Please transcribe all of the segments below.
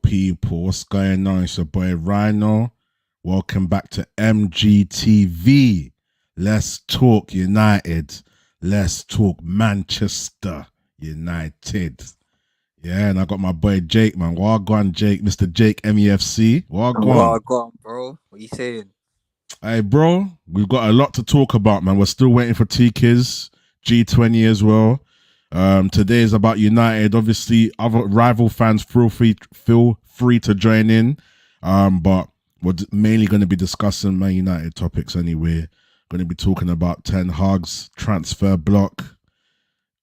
people? What's going on? It's your boy Rhino. Welcome back to MGTV. Let's talk United. Let's talk Manchester United. Yeah, and I got my boy Jake, man. Wagwan Jake, Mr. Jake MUFC. Wagwan. Wagwan, bro. What you saying? Hey, bro, we've got a lot to talk about, man. We're still waiting for T-Kiz, G20 as well. Today is about United. Obviously, other rival fans feel free to join in. But we're mainly going to be discussing Man United topics anyway. Going to be talking about Ten Hag's transfer block.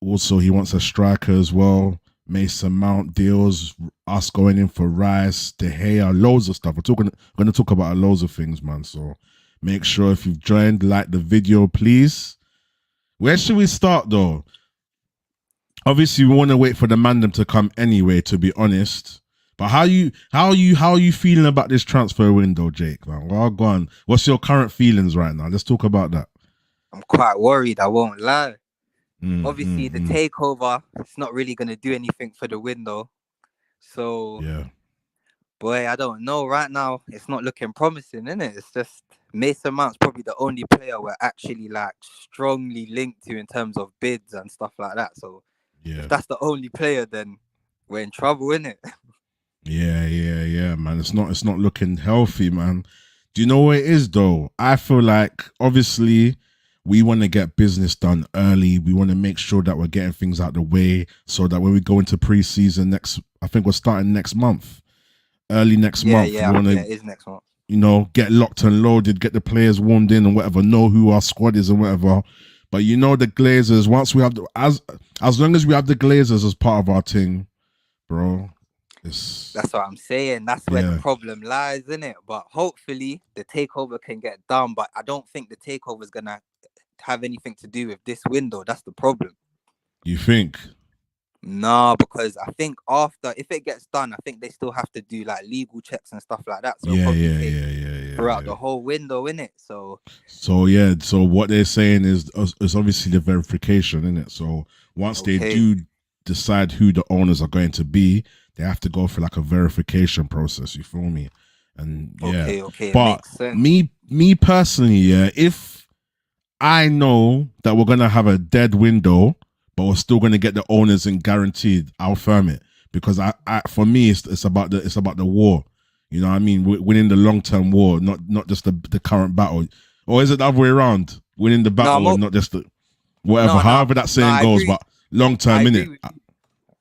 Also, he wants a striker as well. Mason Mount deals, us going in for Rice, De Gea, loads of stuff. We're going to talk about loads of things, man. So make sure if you've joined, like the video, please. Where should we start though? Obviously, we want to wait for the mandem to come anyway, to be honest. But how are you feeling about this transfer window, Jake? Man, well, go on. What's your current feelings right now? Let's talk about that. I'm quite worried, I won't lie. Obviously, the takeover, it's not really going to do anything for the window. So, yeah, boy, I don't know. Right now, it's not looking promising, innit? It's just Mason Mount's probably the only player we're actually like strongly linked to in terms of bids and stuff like that. So, if that's the only player, then we're in trouble, innit? Yeah, man. It's not looking healthy, man. Do you know what it is though? I feel like obviously we want to get business done early. We want to make sure that we're getting things out the way so that when we go into pre-season I think we're starting next month. Early next month. Yeah, it is next month. You know, get locked and loaded, get the players warmed in and whatever, know who our squad is and whatever. But you know the Glazers, once we have as long as we have the Glazers as part of our team, bro. That's what I'm saying. That's where the problem lies, isn't it? But hopefully the takeover can get done. But I don't think the takeover is gonna have anything to do with this window. That's the problem. You think? No, because I think if it gets done, I think they still have to do like legal checks and stuff like that. So throughout the whole window, innit? So what they're saying is obviously the verification, innit? So once they do decide who the owners are going to be, they have to go through like a verification process. You feel me? And but me personally, if I know that we're gonna have a dead window, but we're still gonna get the owners in guaranteed, I'll firm it because I for me it's about the war. You know what I mean? Winning the long-term war, not just the current battle. Or is it the other way around? Winning the battle and not just the whatever. However that saying goes, but long-term, innit?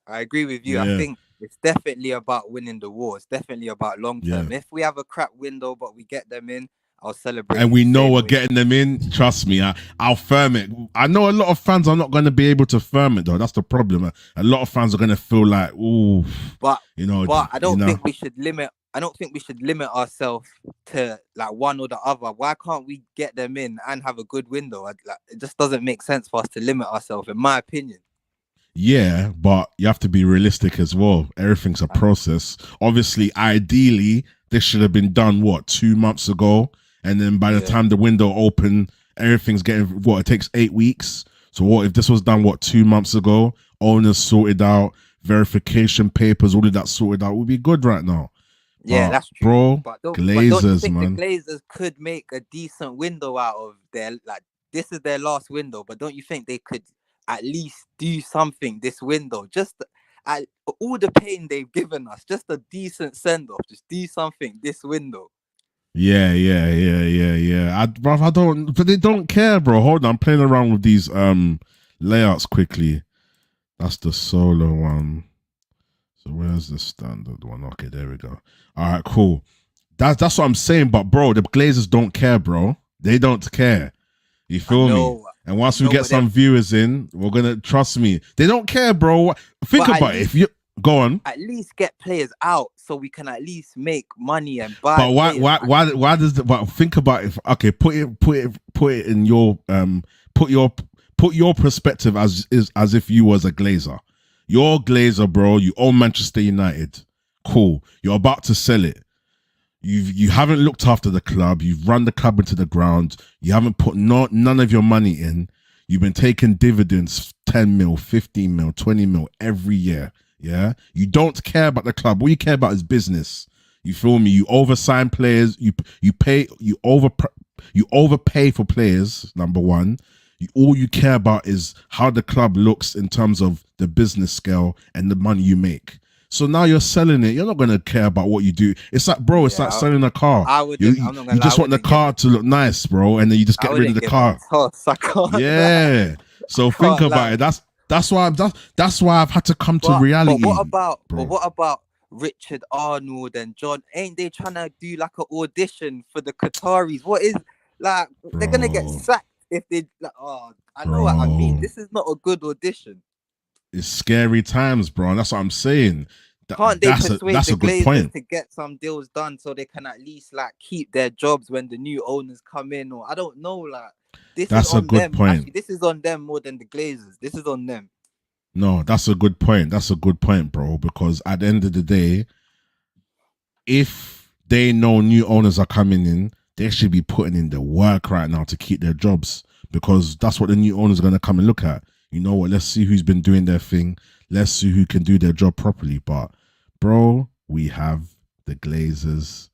I agree with you. Yeah. I think it's definitely about winning the war. It's definitely about long-term. Yeah. If we have a crap window, but we get them in, I'll celebrate. And we know we're getting them in. Trust me, I'll firm it. I know a lot of fans are not going to be able to firm it, though. That's the problem. A lot of fans are going to feel like, ooh. But I don't think we should limit. I don't think we should limit ourselves to like one or the other. Why can't we get them in and have a good window? It just doesn't make sense for us to limit ourselves, in my opinion. Yeah, but you have to be realistic as well. Everything's a process. Obviously, ideally, this should have been done, 2 months ago? And then by the time the window opened, everything's getting, it takes 8 weeks. So what if this was done, 2 months ago? Owners sorted out, verification papers, all of that sorted out. Would be good right now. Yeah, that's true. Bro, Glazers, don't you think man. The Glazers could make a decent window out of this is their last window, but don't you think they could at least do something this window? Just all the pain they've given us, just a decent send-off. Just do something this window. Yeah. I don't, but they don't care, bro. Hold on, I'm playing around with these layouts quickly. That's the solo one. So where's the standard one? Okay, there we go. All right, cool. That's what I'm saying. But bro, the Glazers don't care, bro. They don't care. You feel me? And once we get some viewers in, we're gonna trust me. They don't care, bro. Think about it. If you go on, at least get players out so we can at least make money and buy. But why does the? But think about it. Okay, put it in your put your perspective as if you was a Glazer. You're a Glazer, bro. You own Manchester United. Cool. You're about to sell it. You haven't looked after the club. You've run the club into the ground. You haven't put none of your money in. You've been taking dividends, 10 mil, 15 mil, 20 mil every year. Yeah, you don't care about the club. All you care about is business. You feel me? You oversign players. You overpay for players. Number one, all you care about is how the club looks in terms of the business scale and the money you make. So now you're selling it. You're not gonna care about what you do. It's like, bro, it's like Yeah, selling a car. I You wouldn't. you, I'm not you gonna lie. I just want the wouldn't give car it. to look nice, bro, and then you just I get rid of wouldn't the give it a car. toss. I can't lie. Yeah. So I think can't about lie. it. That's why I've had to come to But what reality, about but bro. what about Richard Arnold and John? Ain't they trying to do like an audition for the Qataris? What is like they're gonna get Bro, sacked if they like oh I know what I mean. bro. This is not a good audition. It's scary times, bro. And that's what I'm saying. Can't they persuade That's the a good Glazers point. to get some deals done so they can at least like keep their jobs when the new owners come in? Or I don't know, like this is That's a on good them. point. Actually, this is on them more than the Glazers. This is on them. No, that's a good point. That's a good point, bro. Because at the end of the day, if they know new owners are coming in, they should be putting in the work right now to keep their jobs because that's what the new owners are going to come and look at. You know what? Let's see who's been doing their thing. Let's see who can do their job properly. But, bro, we have the Glazers.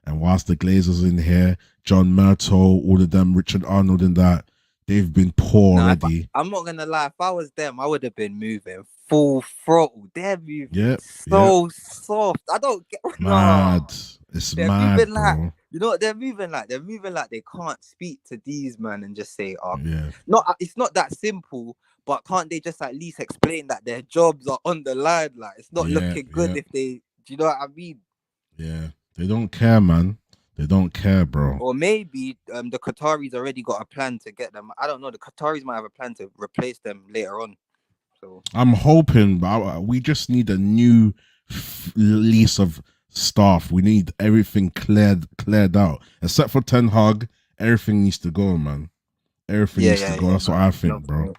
And whilst the Glazers in here, John Murto, all of them, Richard Arnold and that, they've been poor Nah, already. I'm not gonna lie. If I was them, I would have been moving full throttle. They're moving Yep, yep. so soft. I don't get. No, Mad. It's they're mad, moving like bro. you know what they're moving like. They're moving like they can't speak to these man and just say, "Oh, Yeah, not." It's not that simple. But can't they just at least explain that their jobs are on the line? Like it's not yeah, looking good yeah, if they. Do you know what I mean? yeah. They don't care, man. They don't care, bro. Or maybe the Qataris already got a plan to get them. I don't know. The Qataris might have a plan to replace them later on. So I'm hoping, but we just need a new lease of staff. We need everything cleared out, except for Ten Hag. Everything needs to go, man. Everything yeah, needs to yeah, go. yeah. That's what No, I no, think, bro. no.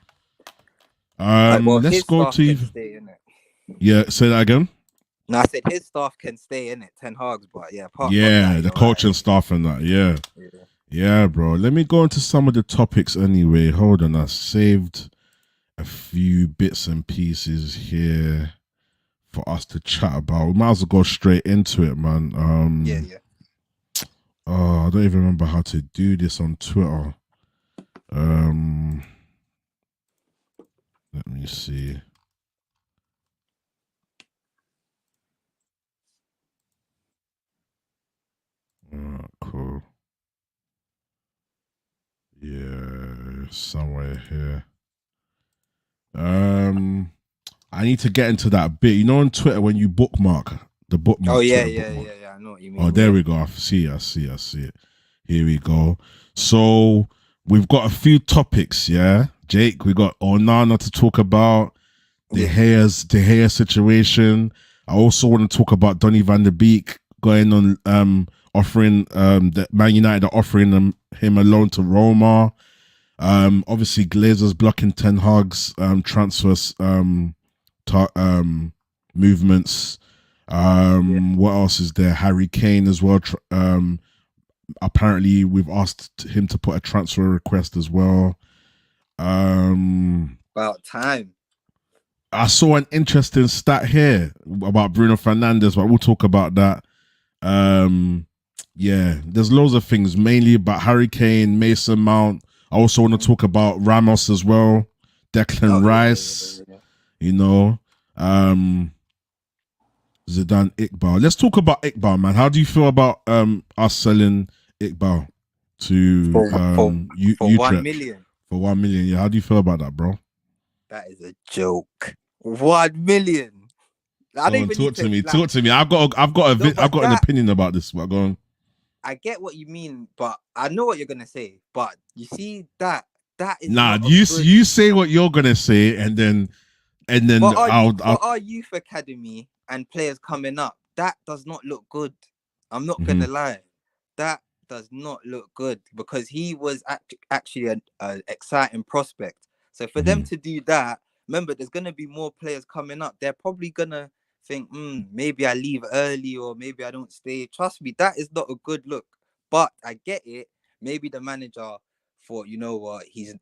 Well, Let's his go staff to can stay in it. yeah. Say that again. No, I said his staff can stay in it. Ten Hag's, but yeah, apart from Yeah, that, the you're right. coaching staff and that. Yeah, Yeah. yeah, bro. Let me go into some of the topics anyway. Hold on, I saved a few bits and pieces here for us to chat about. We might as well go straight into it, man. Yeah, yeah. Oh, I don't even remember how to do this on Twitter. Um, let me see. Cool. Yeah, somewhere here. I need to get into that bit. You know, on Twitter when you bookmark the Oh bookmark yeah, Twitter yeah, bookmark. yeah, yeah. I know what you Oh, mean. there Yeah. we go. I see it. Here we go. So we've got a few topics, yeah. Jake, we got Onana to talk about, Yeah. De Gea situation. I also want to talk about Donny van der Beek going on offering the Man United are offering him a loan to Roma. Obviously Glazers blocking Ten Hag's transfers movements. Yeah. What else is there? Harry Kane as well. Apparently we've asked him to put a transfer request as well. About time. I saw an interesting stat here about Bruno Fernandes, but we'll talk about that. Yeah, there's loads of things, mainly about Harry Kane, Mason Mount. I also want to talk about Ramos as well, Declan Oh Rice, yeah. you know, Zidane Iqbal. Let's talk about Iqbal, man. How do you feel about us selling Iqbal to For 1 Utrecht million. for 1 million? Yeah, how do you feel about that, bro? That is a joke. 1 million. I Go don't on, even need talk to to me. like. Talk to me. No, but I've got an that opinion about this. But go on. I get what you mean, but I know what you're gonna say. But you see that is Nah, not a good. you say what you're gonna say, and then For I'll our youth academy and players coming up, that does not look good. I'm not mhm, gonna lie, that does not look good because he was actually an exciting prospect. So for them mhm. to do that, remember, there's gonna be more players coming up. They're probably gonna think, maybe I leave early or maybe I don't stay. Trust me, that is not a good look. But I get it. Maybe the manager thought, you know what, he's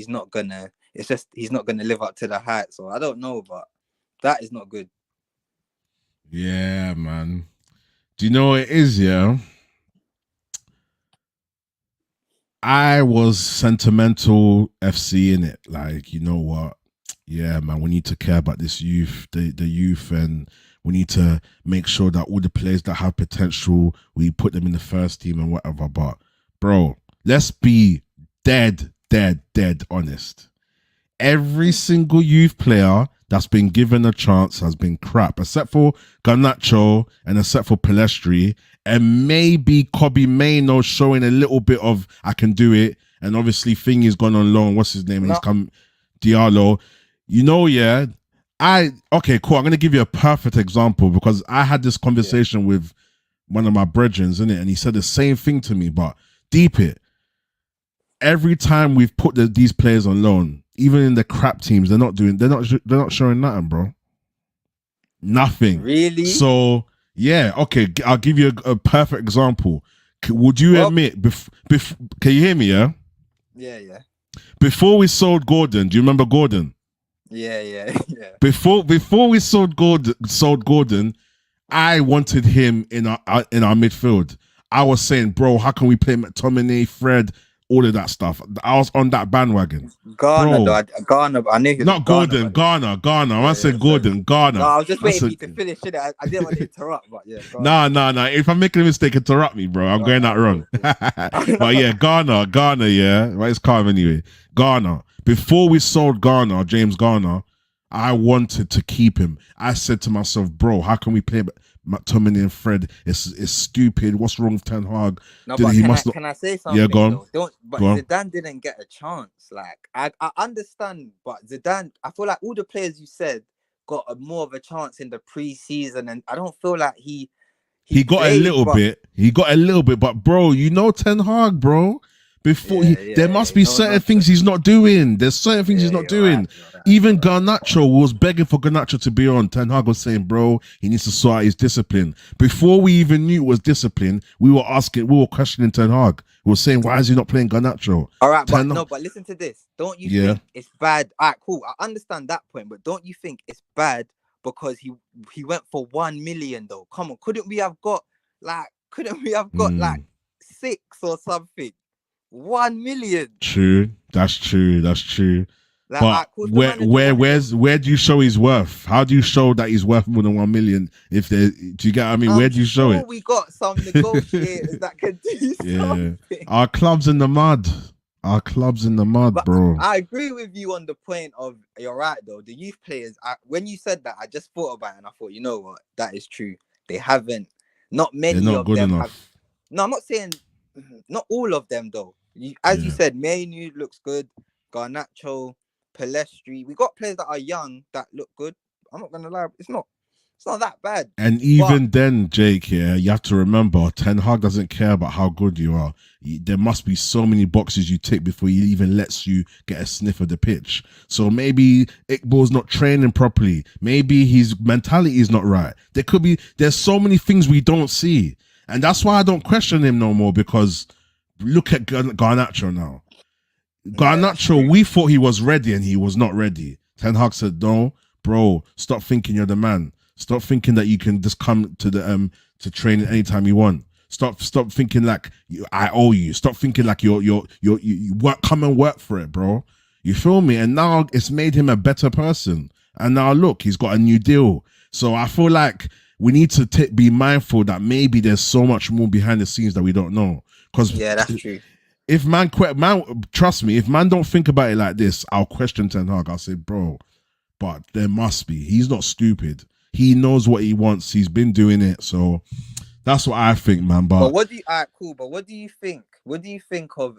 not gonna. It's just he's not gonna live up to the height. So I don't know, but that is not good. Yeah, man. Do you know what it is? Yeah, I was sentimental FC in it. Like, you know what? Yeah, man, we need to care about this youth, the youth, and we need to make sure that all the players that have potential, we put them in the first team and whatever. But, bro, let's be dead honest. Every single youth player that's been given a chance has been crap, except for Garnacho and except for Palestri, and maybe Kobe Maino showing a little bit of I can do it. And obviously, Thingy's gone on loan. What's his name? And he's No, come Diallo. You know, yeah. Okay, cool. I'm gonna give you a perfect example because I had this yeah. conversation with one of my brethren, in it, and he said the same thing to me, but deep it every time we've put these players on loan, even in the crap teams, they're not showing nothing, bro. Nothing. Really? So yeah, okay. I'll give you a perfect example. Would you Well, admit? Can you hear me? Yeah. yeah. Before we sold Gordon, do you remember Gordon? Yeah. Before we sold Gordon, I wanted him in our midfield. I was saying, bro, how can we play McTominay, Fred, all of that stuff? I was on that bandwagon, Ghana, though. bro. Ghana, I knew he was Not Ghana, Gordon, but yeah. Ghana. I Yeah, said sorry. Gordon, No, Ghana. I was just I waiting for said, you to finish it. I didn't want to interrupt, but yeah, go on. nah. If I make a mistake, interrupt me, bro. I'm going that wrong. Cool, cool. But yeah, Ghana, yeah. Well, it's calm anyway. Ghana. Before we sold Ghana, James Garner, I wanted to keep him. I said to myself, bro, how can we play McTominay and Fred? It's stupid. What's wrong with Ten Hag? No, but can I say Yeah, something go on. though? But Go on. Zidane didn't get a chance. Like I understand, but Zidane, I feel like all the players you said got more of a chance in the pre-season, and I don't feel like he He got a played, little but bit. He got a little bit, but bro, you know Ten Hag, bro. There must he be knows certain not things to. he's not doing. There's certain things he's Yeah, not doing. you're right. Even Garnacho was begging for Garnacho to be on. Ten Hag was saying, bro, he needs to sort out his discipline. Before we even knew it was discipline, we were questioning Ten Hag. We were saying, why is he not playing Garnacho? All right, but Ten, no, but listen to this. Don't you yeah. think it's bad? All right, cool. I understand that point, but don't you think it's bad because he went for 1 million though? Come on, couldn't we have got like 6 or something? 1 million. True. That's true. Like, all But right, cool, the manager wanted to. where do you show his worth? How do you show that he's worth more than 1 million? If there, do you get what I mean? Where do you show it? We got some negotiators that can do Yeah, something. our club's in the mud. Our club's in the mud, But bro. I agree with you on the point of you're right though. The youth players, when you said that, I just thought about it and I thought, you know what, that is true. They haven't. Not They're many not of good them have. enough. No, I'm not saying not all of them though. As you Yeah. said, Mainu looks good. Garnacho, Palestri. We got players that are young that look good. I'm not gonna lie, it's not that bad. And even then, Jake, yeah, you have to remember, Ten Hag doesn't care about how good you are. There must be so many boxes you tick before he even lets you get a sniff of the pitch. So maybe Iqbal's not training properly. Maybe his mentality is not right. There's so many things we don't see. And that's why I don't question him no more, because look at Garnacho now. Garnacho, we thought he was ready and he was not ready. Ten Hag said, no, bro, stop thinking you're the man. Stop thinking that you can just come to the to training anytime you want. Stop thinking like I owe you. Stop thinking like you work, come and work for it, bro. You feel me? And now it's made him a better person. And now look, he's got a new deal. So I feel like we need to be mindful that maybe there's so much more behind the scenes that we don't know. Because yeah, that's true. If man, trust me, if man don't think about it like this, I'll question Ten Hag. I'll say, bro, but there must be. He's not stupid. He knows what he wants. He's been doing it. So that's what I think, man. But what do you? Alright, cool. But what do you think? What do you think of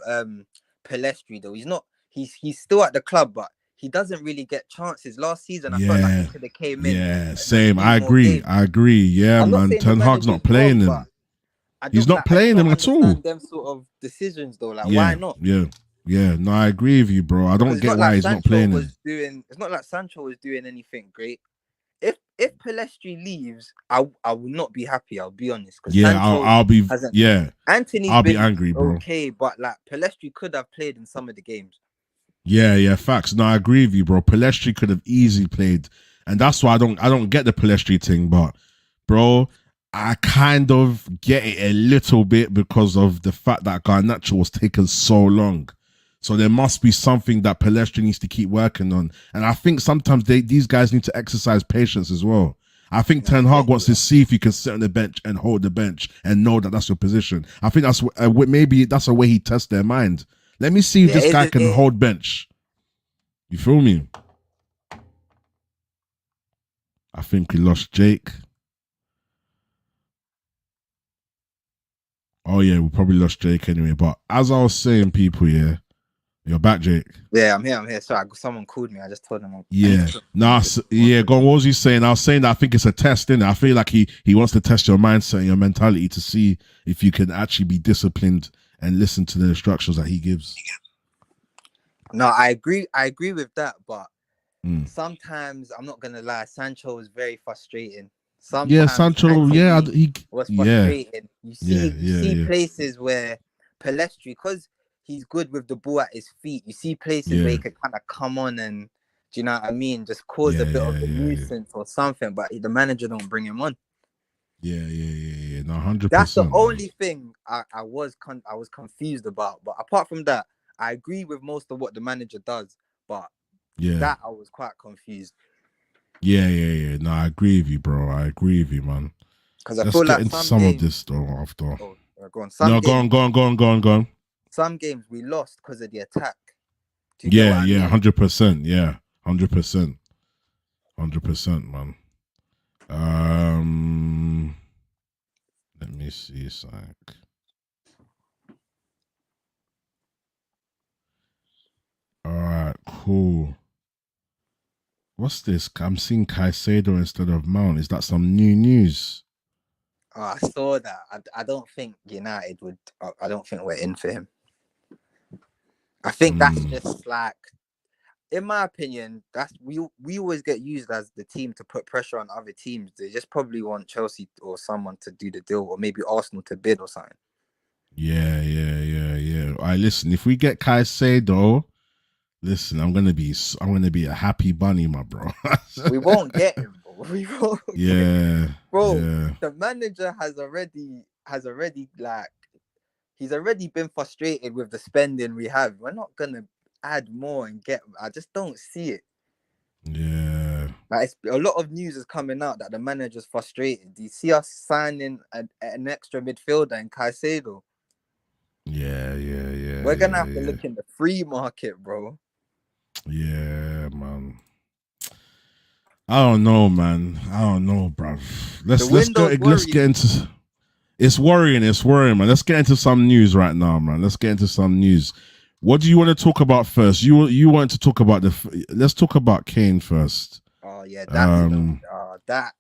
Palestri though? He's not. He's still at the club, but he doesn't really get chances. Last season, I felt like he could have came in. Yeah, same. I agree. Yeah, man. Ten Hag's not playing him. He's not playing him at all. Them sort of decisions though, like why not? Yeah. No, I agree with you, bro. I don't get why he's not playing him. It's not like Sancho was doing anything great. If Palestri leaves, I will not be happy. I'll be honest. Yeah, I'll be. Yeah, Anthony's I'll be angry, bro. Okay, but like Palestri could have played in some of the games. Yeah, facts. No, I agree with you, bro. Palestri could have easily played, and that's why I don't get the Palestri thing. But bro, I kind of get it a little bit because of the fact that Garnacho was taken so long. So there must be something that Palestra needs to keep working on. And I think sometimes these guys need to exercise patience as well. I think Ten Hag wants to see if you can sit on the bench and hold the bench and know that that's your position. I think that's maybe that's a way he tests their mind. Let me see if this guy can hold bench. You feel me? I think we lost Jake. Oh yeah, we probably lost Jake anyway. But as I was saying, people, yeah, you're back, Jake. Yeah, I'm here. Sorry, someone called me. I just told them. Yeah, yeah. Go on. What was you saying? I was saying that I think it's a test, innit? I feel like he wants to test your mindset and your mentality to see if you can actually be disciplined and listen to the instructions that he gives. No, I agree with that, but sometimes I'm not gonna lie, Sancho is very frustrating. Sometimes Sancho, he was frustrating. You see places where Palestri, because he's good with the ball at his feet, you see places where he could kind of come on and, do you know what I mean, just cause a bit of a nuisance or something, but the manager don't bring him on. Yeah. No, 100%. That's the only thing I was confused about. But apart from that, I agree with most of what the manager does. But that I was quite confused. Yeah. No, I agree with you, bro. I agree with you, man. Because I feel like some of this though after. Oh, go on. Go on. Some games we lost because of the attack. Yeah, 100%. Yeah, 100%. 100%, man. Let me see, Sank. All right, cool. What's this? I'm seeing Caicedo instead of Mount. Is that some new news? Oh, I saw that. I don't think United would. I don't think we're in for him. I think that's just like, in my opinion, that's we always get used as the team to put pressure on other teams. They just probably want Chelsea or someone to do the deal, or maybe Arsenal to bid or something. Yeah. All right, listen. If we get Caicedo, listen, I'm gonna be a happy bunny, my bro. We won't get him, bro. We won't. Bro. Yeah. The manager has already like, he's already been frustrated with the spending we have. We're not gonna add more and get. I just don't see it. Yeah. Like, a lot of news is coming out that the manager's frustrated. Do you see us signing an extra midfielder in Caicedo? Yeah. We're gonna have to look in the free market, bro. Yeah, man. I don't know, man. I don't know, bro. Let's get into. It's worrying, man. Let's get into some news right now, man. Let's get into some news. What do you want to talk about first? You want to talk about let's talk about Kane first. Oh yeah, that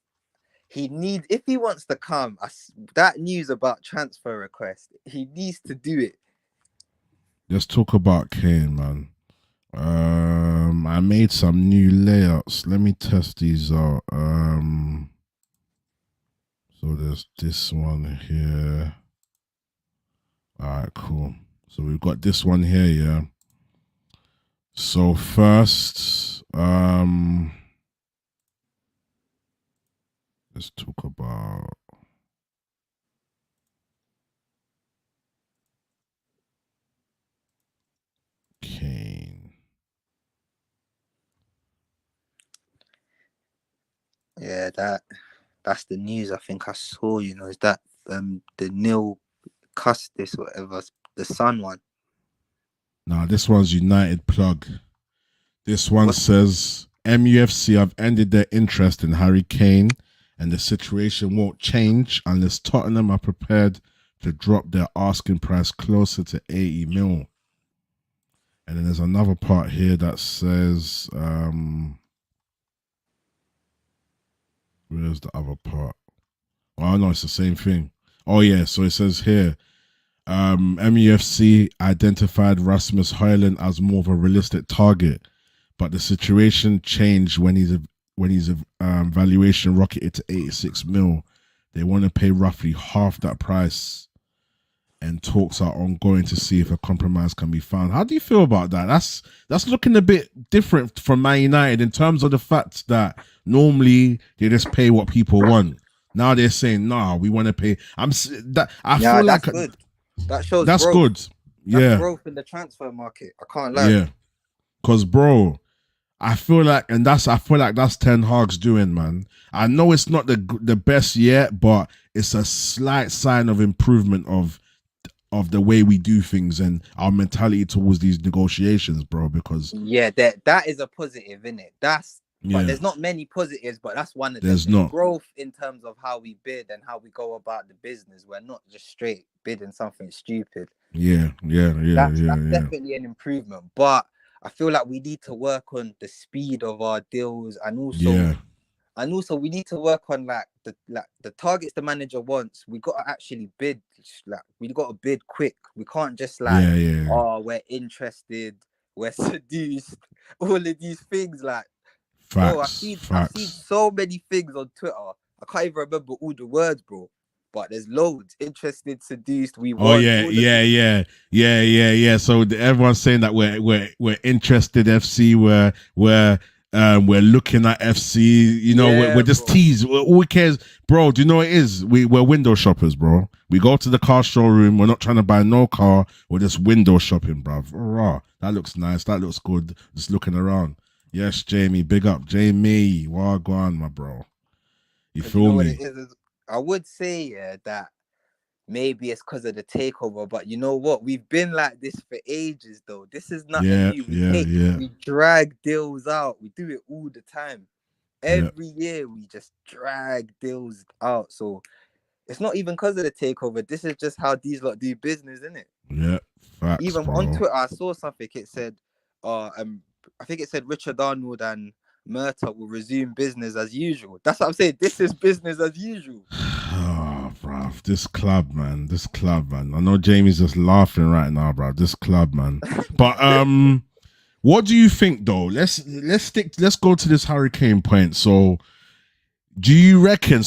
he needs, if he wants to come. That news about transfer request, he needs to do it. Let's talk about Kane, man. I made some new layouts. Let me test these out. So there's this one here. All right, cool. So we've got this one here, yeah. So first, let's talk about Kane. Yeah, that's the news I think I saw, is that the Neil Custis, whatever, the Sun one. Nah, this one's United plug. This one says MUFC have ended their interest in Harry Kane, and the situation won't change unless Tottenham are prepared to drop their asking price closer to 80 mil. And then there's another part here that says, where's the other part? Oh no, it's the same thing. Oh yeah, so it says here, MUFC identified Rasmus Højlund as more of a realistic target, but the situation changed when his valuation rocketed to 86 mil. They want to pay roughly half that price, and talks are ongoing to see if a compromise can be found. How do you feel about that? That's looking a bit different from Man United in terms of the fact that normally they just pay what people want. Now they're saying, nah, we want to pay. I Yeah, feel that's like good. That shows that's growth. good. That's Yeah, growth in the transfer market. I can't lie. yeah. Cause bro, I feel like that's Ten Hag's doing, man. I know it's not the best yet, but it's a slight sign of improvement of the way we do things and our mentality towards these negotiations, bro. Because Yeah, that is a positive, isn't it? But yeah, there's not many positives, but that's one of them. there's There's not. growth in terms of how we bid and how we go about the business. We're not just straight bidding something stupid. Yeah, yeah, yeah, yeah, That's yeah, definitely an improvement. But I feel like we need to work on the speed of our deals, yeah, and also we need to work on the targets the manager wants. We got to actually bid. Like we got to bid quick. We can't just yeah, yeah. oh, we're interested, we're seduced, all of these things. Like, bro, Facts, I've seen facts. so many things on Twitter. I can't even remember all the words, bro. But there's loads. Interested, seduced, we Oh want yeah, all of yeah, it. yeah, yeah, yeah, yeah. So everyone's saying that we're interested FC. We're looking at FC. You know, we're Yeah, just bro. teased. Who cares, bro? Do you know what it is? We're window shoppers, bro. We go to the car showroom. We're not trying to buy no car. We're just window shopping, bro. Rah, that looks nice. That looks good. Just looking around. Yes, Jamie. Big up, Jamie. Wagwan, my bro. You Because you feel know what it me? is? I would say, yeah, that maybe it's because of the takeover, but you know what? We've been like this for ages, though. This is nothing Yeah, new. yeah, yeah, We drag deals out. We do it all the time. yeah, Every year we just drag deals out. So it's not even because of the takeover. This is just how these lot do business, isn't it? yeah. Facts, Even on bro. Twitter, I saw something. It said, I think it said Richard Arnold and Murta will resume business as usual. That's what I'm saying. This is business as usual. Oh, bruv, this club, man. This club, man. I know Jamie's just laughing right now, bro. This club, man. But what do you think though? Let's go to this hurricane point. So do you reckon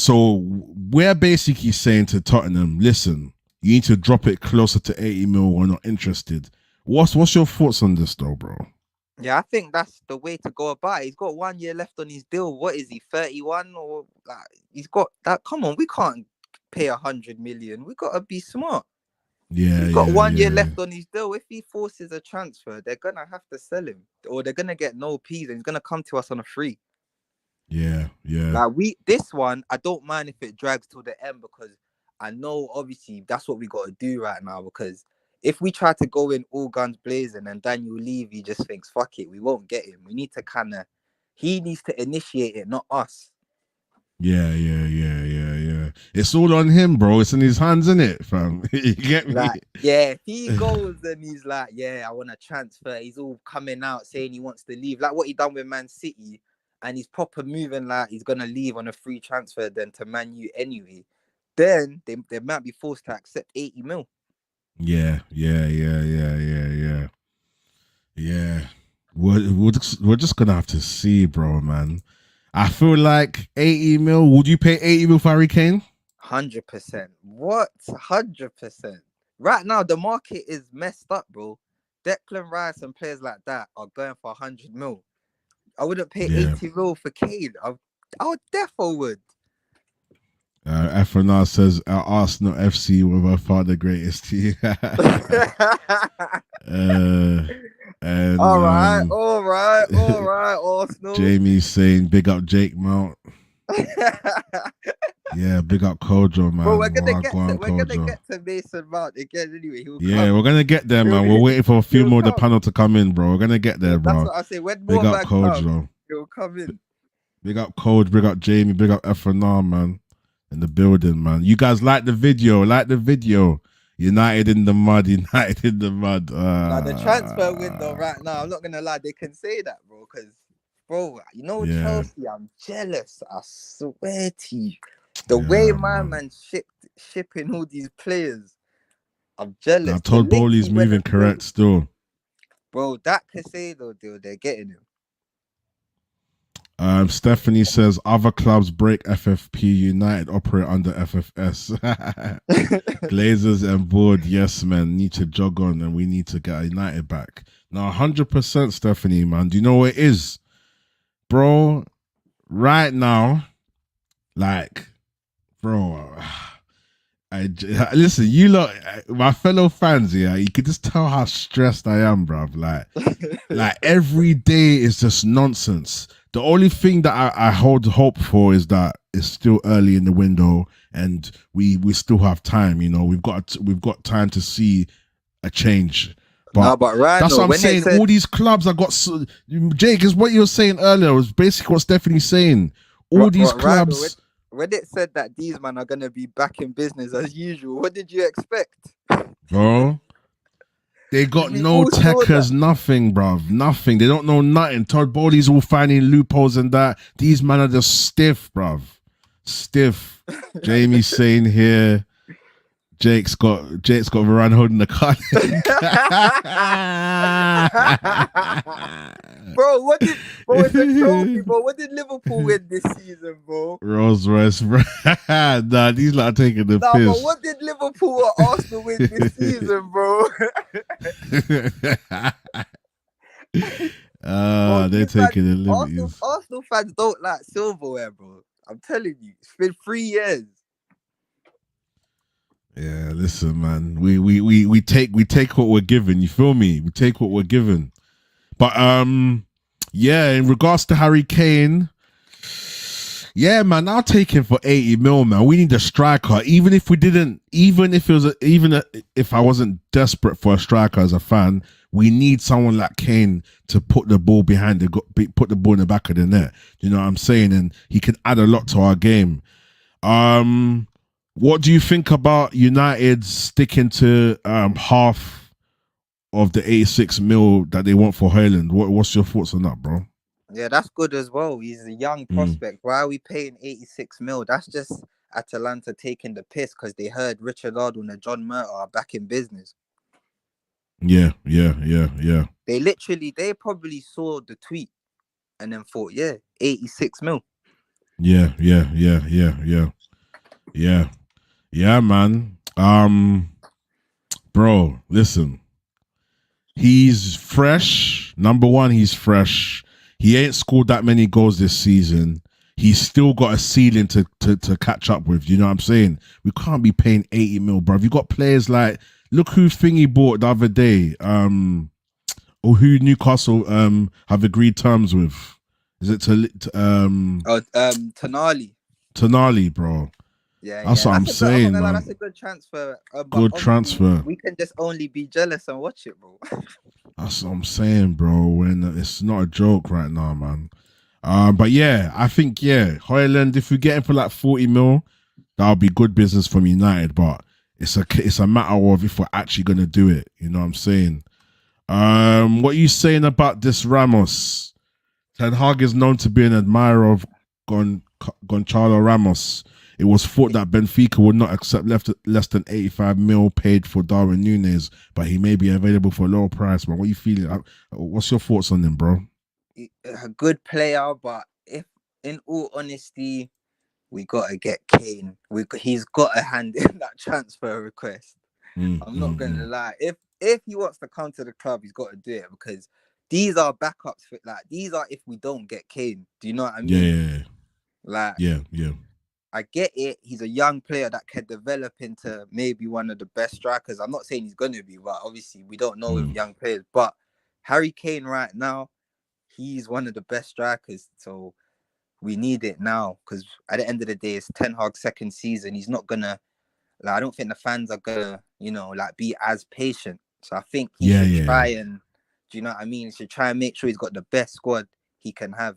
we're basically saying to Tottenham, listen, you need to drop it closer to 80 mil, we're not interested. What's your thoughts on this though, bro? Yeah, I think that's the way to go about it. He's got 1 year left on his deal. What is he, 31? Or like, he's got that. Come on, we can't pay 100 million. We gotta be smart. Yeah, He's got yeah, 1 year yeah, left on his deal. If he forces a transfer, they're gonna have to sell him, or they're gonna get no P's, and he's gonna come to us on a free. yeah, yeah, Like this one, I don't mind if it drags till the end because I know obviously that's what we got to do right now. Because if we try to go in all guns blazing and Daniel Levy just thinks fuck it, we won't get him. We need to he needs to initiate it, not us. yeah, yeah, yeah, yeah, yeah. It's all on him, bro. It's in his hands, isn't it, fam? You get me? Like, yeah, if he goes and he's like, yeah, I want to transfer. He's all coming out saying he wants to leave, like what he done with Man City, and he's proper moving like he's gonna leave on a free transfer then to Man U anyway. Then they might be forced to accept 80 mil. Yeah, yeah, yeah, yeah, yeah, yeah, yeah. We're just gonna have to see, bro, man. I feel like 80 mil. Would you pay 80 mil for Harry Kane? 100%. What? 100%. Right now, the market is messed up, bro. Declan Rice and players like that are going for 100 mil. I wouldn't pay Yeah. 80 mil for Kane. I would defo would. FNR says Arsenal FC were by far the greatest team. And all right, Arsenal. Jamie's saying big up Jake Mount. Yeah, big up Kojo, man. Bro, Wagwan we're gonna Kojo. get to Mason Mount again anyway. He'll Yeah, come. we're gonna get there, man. We're waiting for a few He'll more of the come. panel to come in, bro. We're gonna get there, That's bro. what I say. When Big more up man come, Kojo. he'll come in. Big up Code, big up Jamie, big up FNR, man. In the building, man. You guys like the video, United in the mud, United in the mud. Now the transfer window right now, I'm not gonna lie, they can say that, bro, because bro, you know yeah, Chelsea, I'm jealous. I swear to you. The way yeah, my man. man shipping all these players, I'm Now jealous. The Todd links Bowley's he went moving and built, correct still. bro, that Casado deal, they're getting him. Stephanie says other clubs break FFP. United operate under FFS. Glazers and board, yes, man. Need to jog on, and we need to get United back. Now, 100%, Stephanie, man. Do you know what it is, bro? Right now, like bro. Listen, you lot, my fellow fans, yeah, you can just tell how stressed I am, bruv. Like every day is just nonsense. The only thing that I hold hope for is that it's still early in the window and we still have time. You know, we've got time to see a change. No, But but that's Rhino, what I'm when they saying. said All these clubs I got. Jake, is what you were saying earlier was basically what Stephanie's saying. All these Rhino, clubs, when it said that these men are gonna be back in business as usual, what did you expect? bro. They Because got we no all saw that. techers, nothing, bruv. Nothing. They don't know nothing. Todd Bowley's all finding loopholes and that. These men are just stiff, bruv. Stiff. Jamie's saying here, Jake's got Varane holding the card. Bro, it's a trophy, bro. What did Liverpool win this season, bro? Rolls Royce, bro. Nah, these lot are taking the Nah, but piss. what did Liverpool or Arsenal win this season, bro? Bro, They're these man, taking the liberties. Arsenal fans don't like silverware, bro. I'm telling you, it's been 3 years. Yeah, listen, man. We take what we're given. You feel me? We take what we're given. But yeah. In regards to Harry Kane, yeah, man, I'll take him for 80 mil, man. We need a striker. Even if we didn't, if I wasn't desperate for a striker as a fan, we need someone like Kane to put the ball put the ball in the back of the net. You know what I'm saying? And he can add a lot to our game. What do you think about United sticking to half of the 86 mil that they want for Haaland? What's your thoughts on that, bro? Yeah, that's good as well. He's a young prospect. Why are we paying 86 mil? That's just Atalanta taking the piss because they heard Richard Ardle and John Murta are back in business. Yeah. They probably saw the tweet and then thought, yeah, 86 mil. Yeah, man. Bro, listen. He's fresh. Number one, he's fresh. He ain't scored that many goals this season. He's still got a ceiling to catch up with. You know what I'm saying? We can't be paying 80 mil, bro. You got players like, look who Thingy bought the other day. Or who Newcastle have agreed terms with. Is it Tonali. Tonali, bro? That's what I'm saying, man. That's a good transfer. Good transfer. We can just only be jealous and watch it, bro. That's what I'm saying, bro. When it's not a joke right now, man. But yeah, I think Højlund, if we get him for like 40 mil, that'll be good business from United. But it's a matter of if we're actually gonna do it. You know what I'm saying? What are you saying about this Ramos? Ten Hag is known to be an admirer of Gonçalo Ramos. It was thought that Benfica would not accept less than 85 mil paid for Darwin Núñez, but he may be available for a lower price, man. What are you feeling? What's your thoughts on him, bro? A good player, but if, in all honesty, we gotta get Kane. He's got a hand in that transfer request. I'm not gonna lie. If he wants to come to the club, he's got to do it because these are backups. These are if we don't get Kane. Do you know what I mean? Yeah. I get it. He's a young player that can develop into maybe one of the best strikers. I'm not saying he's going to be, but obviously we don't know with young players. But Harry Kane right now, he's one of the best strikers. So we need it now because at the end of the day, it's Ten Hag's second season. He's not going to, I don't think the fans are going to, be as patient. So I think he should try and, do you know what I mean? He should try and make sure he's got the best squad he can have.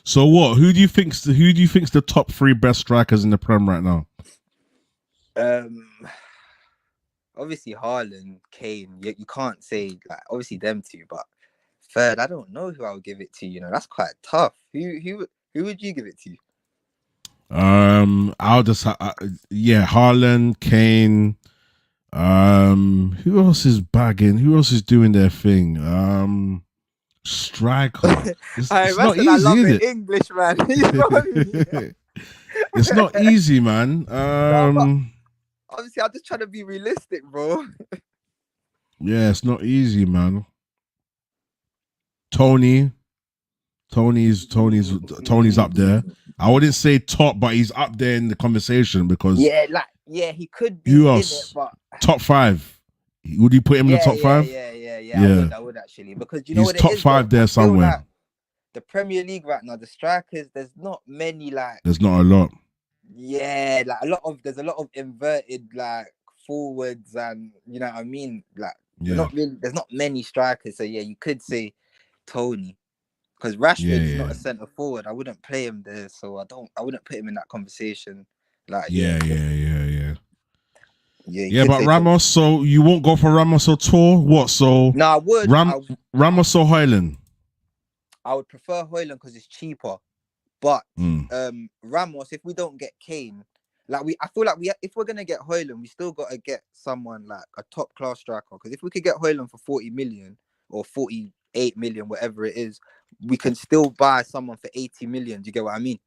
So what? Who do you think's the top three best strikers in the Prem right now? Obviously Haaland, Kane. You can't say obviously them two, but third, I don't know who I would give it to. That's quite tough. Who would you give it to? I'll just Haaland, Kane. Who else is bagging? Who else is doing their thing? Striker. It's not easy, I love is it. it? English man. It's not easy, man. Obviously, I'm just trying to be realistic, bro. Yeah, it's not easy, man. Tony, Tony's up there. I wouldn't say top, but he's up there in the conversation because He could be who in it, else? but Top five. Would you put him in the top five? yeah. Yeah, I would actually, because you know he's what it top is though. five there I feel somewhere. like the Premier League right now, the strikers, there's not many like. There's not a lot. Yeah, like there's a lot of inverted like forwards, and you know what I mean. Like there's not many strikers. So yeah, you could say Tony, because Rashford is not a centre forward. I wouldn't play him there, so I wouldn't put him in that conversation. Like Yeah, but Ramos. So you won't go for Ramos or Tor? What? So no, I would. Ramos or Højlund? I would prefer Højlund because it's cheaper. But Ramos, if we don't get Kane, I feel like if we're gonna get Højlund, we still gotta get someone like a top class striker. Because if we could get Højlund for 40 million or 48 million, whatever it is, we can still buy someone for 80 million. Do you get what I mean?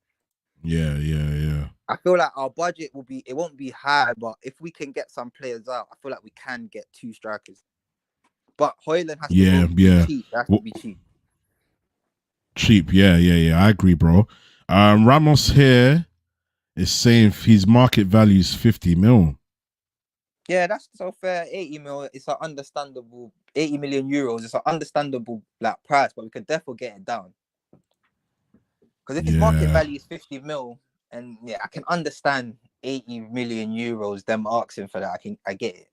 Yeah. I feel like our budget won't be high, but if we can get some players out, I feel like we can get two strikers. But Højlund has to be cheap. That has to be cheap. Cheap, yeah. I agree, bro. Ramos here is saying his market value is 50 mil. Yeah, that's so fair. 80 mil, it's an understandable 80 million euros. It's an understandable like price, but we could definitely get it down. Because if his market value is 50 mil, and yeah, I can understand 80 million euros, them asking for that. I get it.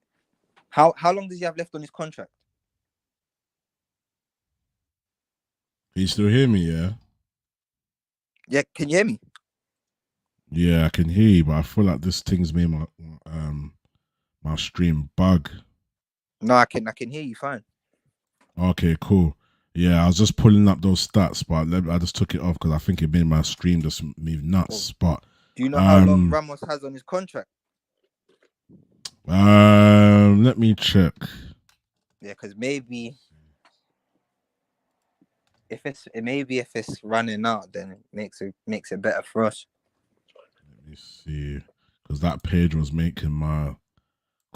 How long does he have left on his contract? Can you still hear me, yeah? Yeah, can you hear me? Yeah, I can hear you, but I feel like this thing's made my stream bug. No, I can hear you fine. Okay, cool. Yeah, I was just pulling up those stats, but I just took it off because I think it made my stream just move nuts. But do you know how long Ramos has on his contract? Let me check. Yeah, because maybe if it's running out, then it makes it better for us. Let me see, because that page was making my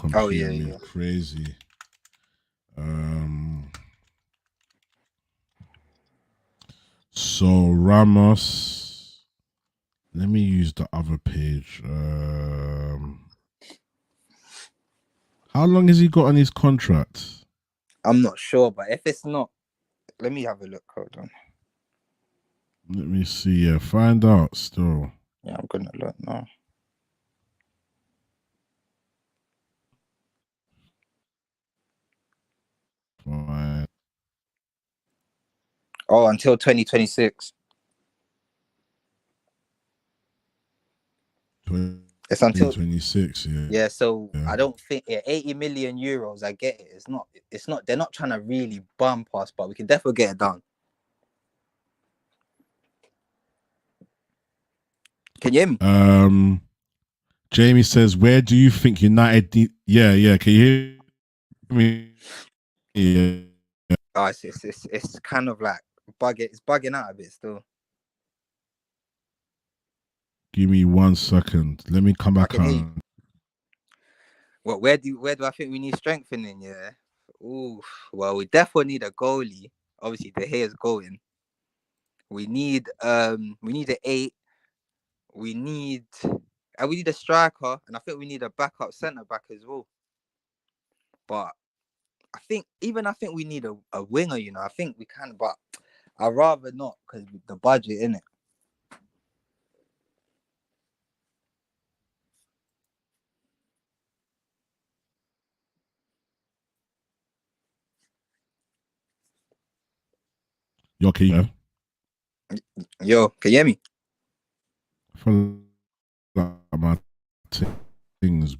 computer move crazy. So Ramos, let me use the other page. How long has he got on his contract? I'm not sure, but if it's not, let me have a look. Hold on. Let me see. Yeah, find out still. Yeah, I'm gonna look now. Right. Oh, until 2026. It's until 2026. Yeah. Yeah, so I don't think 80 million euros. I get it. It's not. They're not trying to really bump us, but we can definitely get it done. Can you hear me? Jamie says, "Where do you think United?" Yeah. Can you hear me? Yeah. Oh, it's kind of like it's bugging out a bit still. Give me 1 second. Let me come back on. Well, where do I think we need strengthening? Yeah. Ooh, well, we definitely need a goalie. Obviously, De Gea's going. We need an 8. We need a striker, and I think we need a backup centre back as well. But I think we need a winger. You know, I think we can, but I'd rather not because the budget, innit? Yo, can you? Yo, can you hear me? I feel like my thing's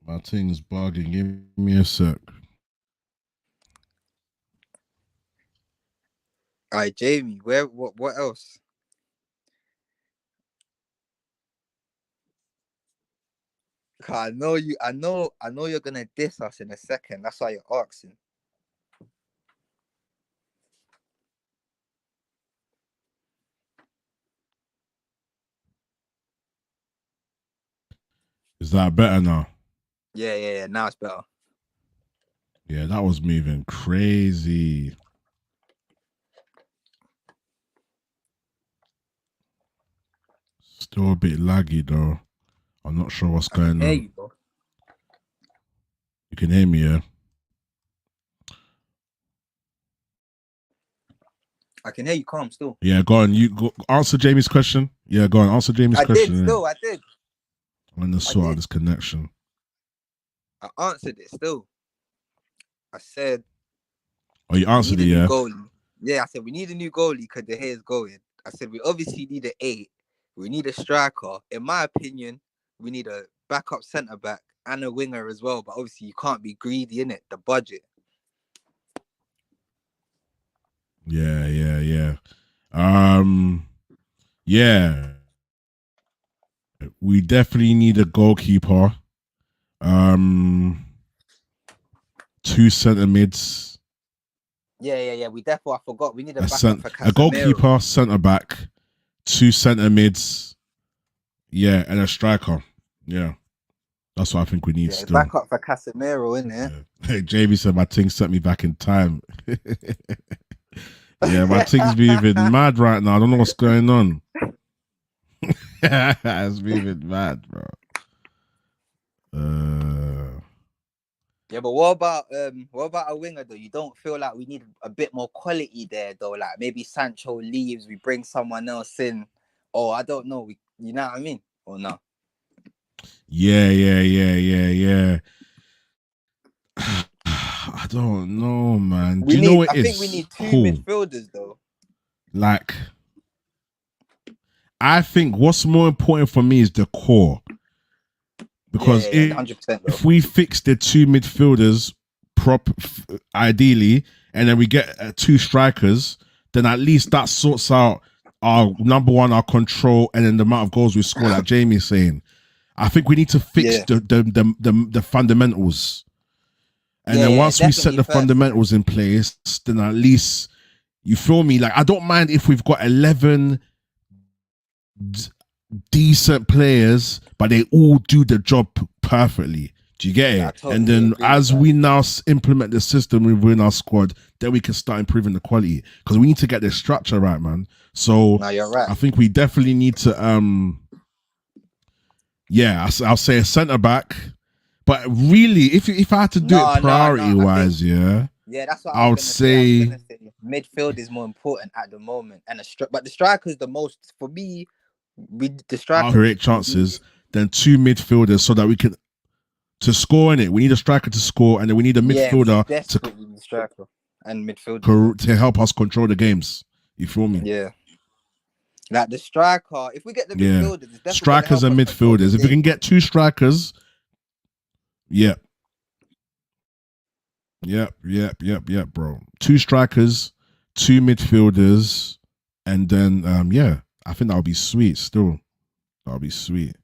bugging. Give me a sec. All right, Jamie. What else? I know you're gonna diss us in a second. That's why you're asking. Is that better now? Yeah. Now it's better. Yeah, that was moving crazy. Still a bit laggy though. I'm not sure what's I can going hear on. you, bro. You can hear me, yeah? I can hear you calm still. Yeah, go on. You go, answer Jamie's question. Yeah, go on. Answer Jamie's I did question. still. Yeah. I did. I'm gonna I sort out did. this connection. I answered it still. I said Oh, you we answered need it, a new yeah? goalie. Yeah, I said we need a new goalie because the hair's going. I said we obviously need an 8. We need a striker. In my opinion, we need a backup centre back and a winger as well. But obviously, you can't be greedy in it. The budget. Yeah. Yeah. We definitely need a goalkeeper. 2 centre mids. Yeah. We definitely. I forgot. We need a backup for A Casemiro. goalkeeper, centre back, 2 centre mids. Yeah, and a striker. Yeah. That's what I think we need Yeah, still. backup for Casemiro, innit? Yeah. Hey, Jamie said my thing sent me back in time. Yeah, my thing's moving mad right now. I don't know what's going on. It's moving mad, bro. Yeah, but what about a winger though? You don't feel like we need a bit more quality there though? Like maybe Sancho leaves, we bring someone else in, or I don't know. You know what I mean? Or no? Yeah. I don't know, man. Do you know what I it think we is? need 2 Cool. midfielders though. Like, I think what's more important for me is the core. Because Yeah, 100% though. if we fix the 2 midfielders ideally, and then we get 2 strikers, then at least that sorts out our number one, our control, and then the amount of goals we score. Like Jamie's saying, I think we need to fix Yeah. the fundamentals, and then Yeah, once we set definitely the first. fundamentals in place, then at least you feel me. Like I don't mind if we've got 11 decent players, but they all do the job perfectly. Do you get Yeah, I it? And totally then agree with as that. we now implement the system within our squad, then we can start improving the quality because we need to get the structure right, man. So No, you're right. I think we definitely need to, yeah, I'll say a centre back. But really, if I had to do it No. priority I think wise, yeah, that's what I I was would gonna say. I was say gonna say midfield is more important at the moment, and but the striker is the most for me. The I'll striker create we need. chances, then 2 midfielders so that we can to score in it. We need a striker to score, and then we need a Yeah, we midfielder desperately need striker and midfielders. to help us control the games. You feel me? Yeah, like the striker. If we get the Yeah. midfielders, it's definitely gonna Strikers help and us control the midfielders. If we can game. get 2 strikers, yeah. Yep, bro. 2 strikers, 2 midfielders, and then yeah, I think that'll be sweet still. That'll be sweet.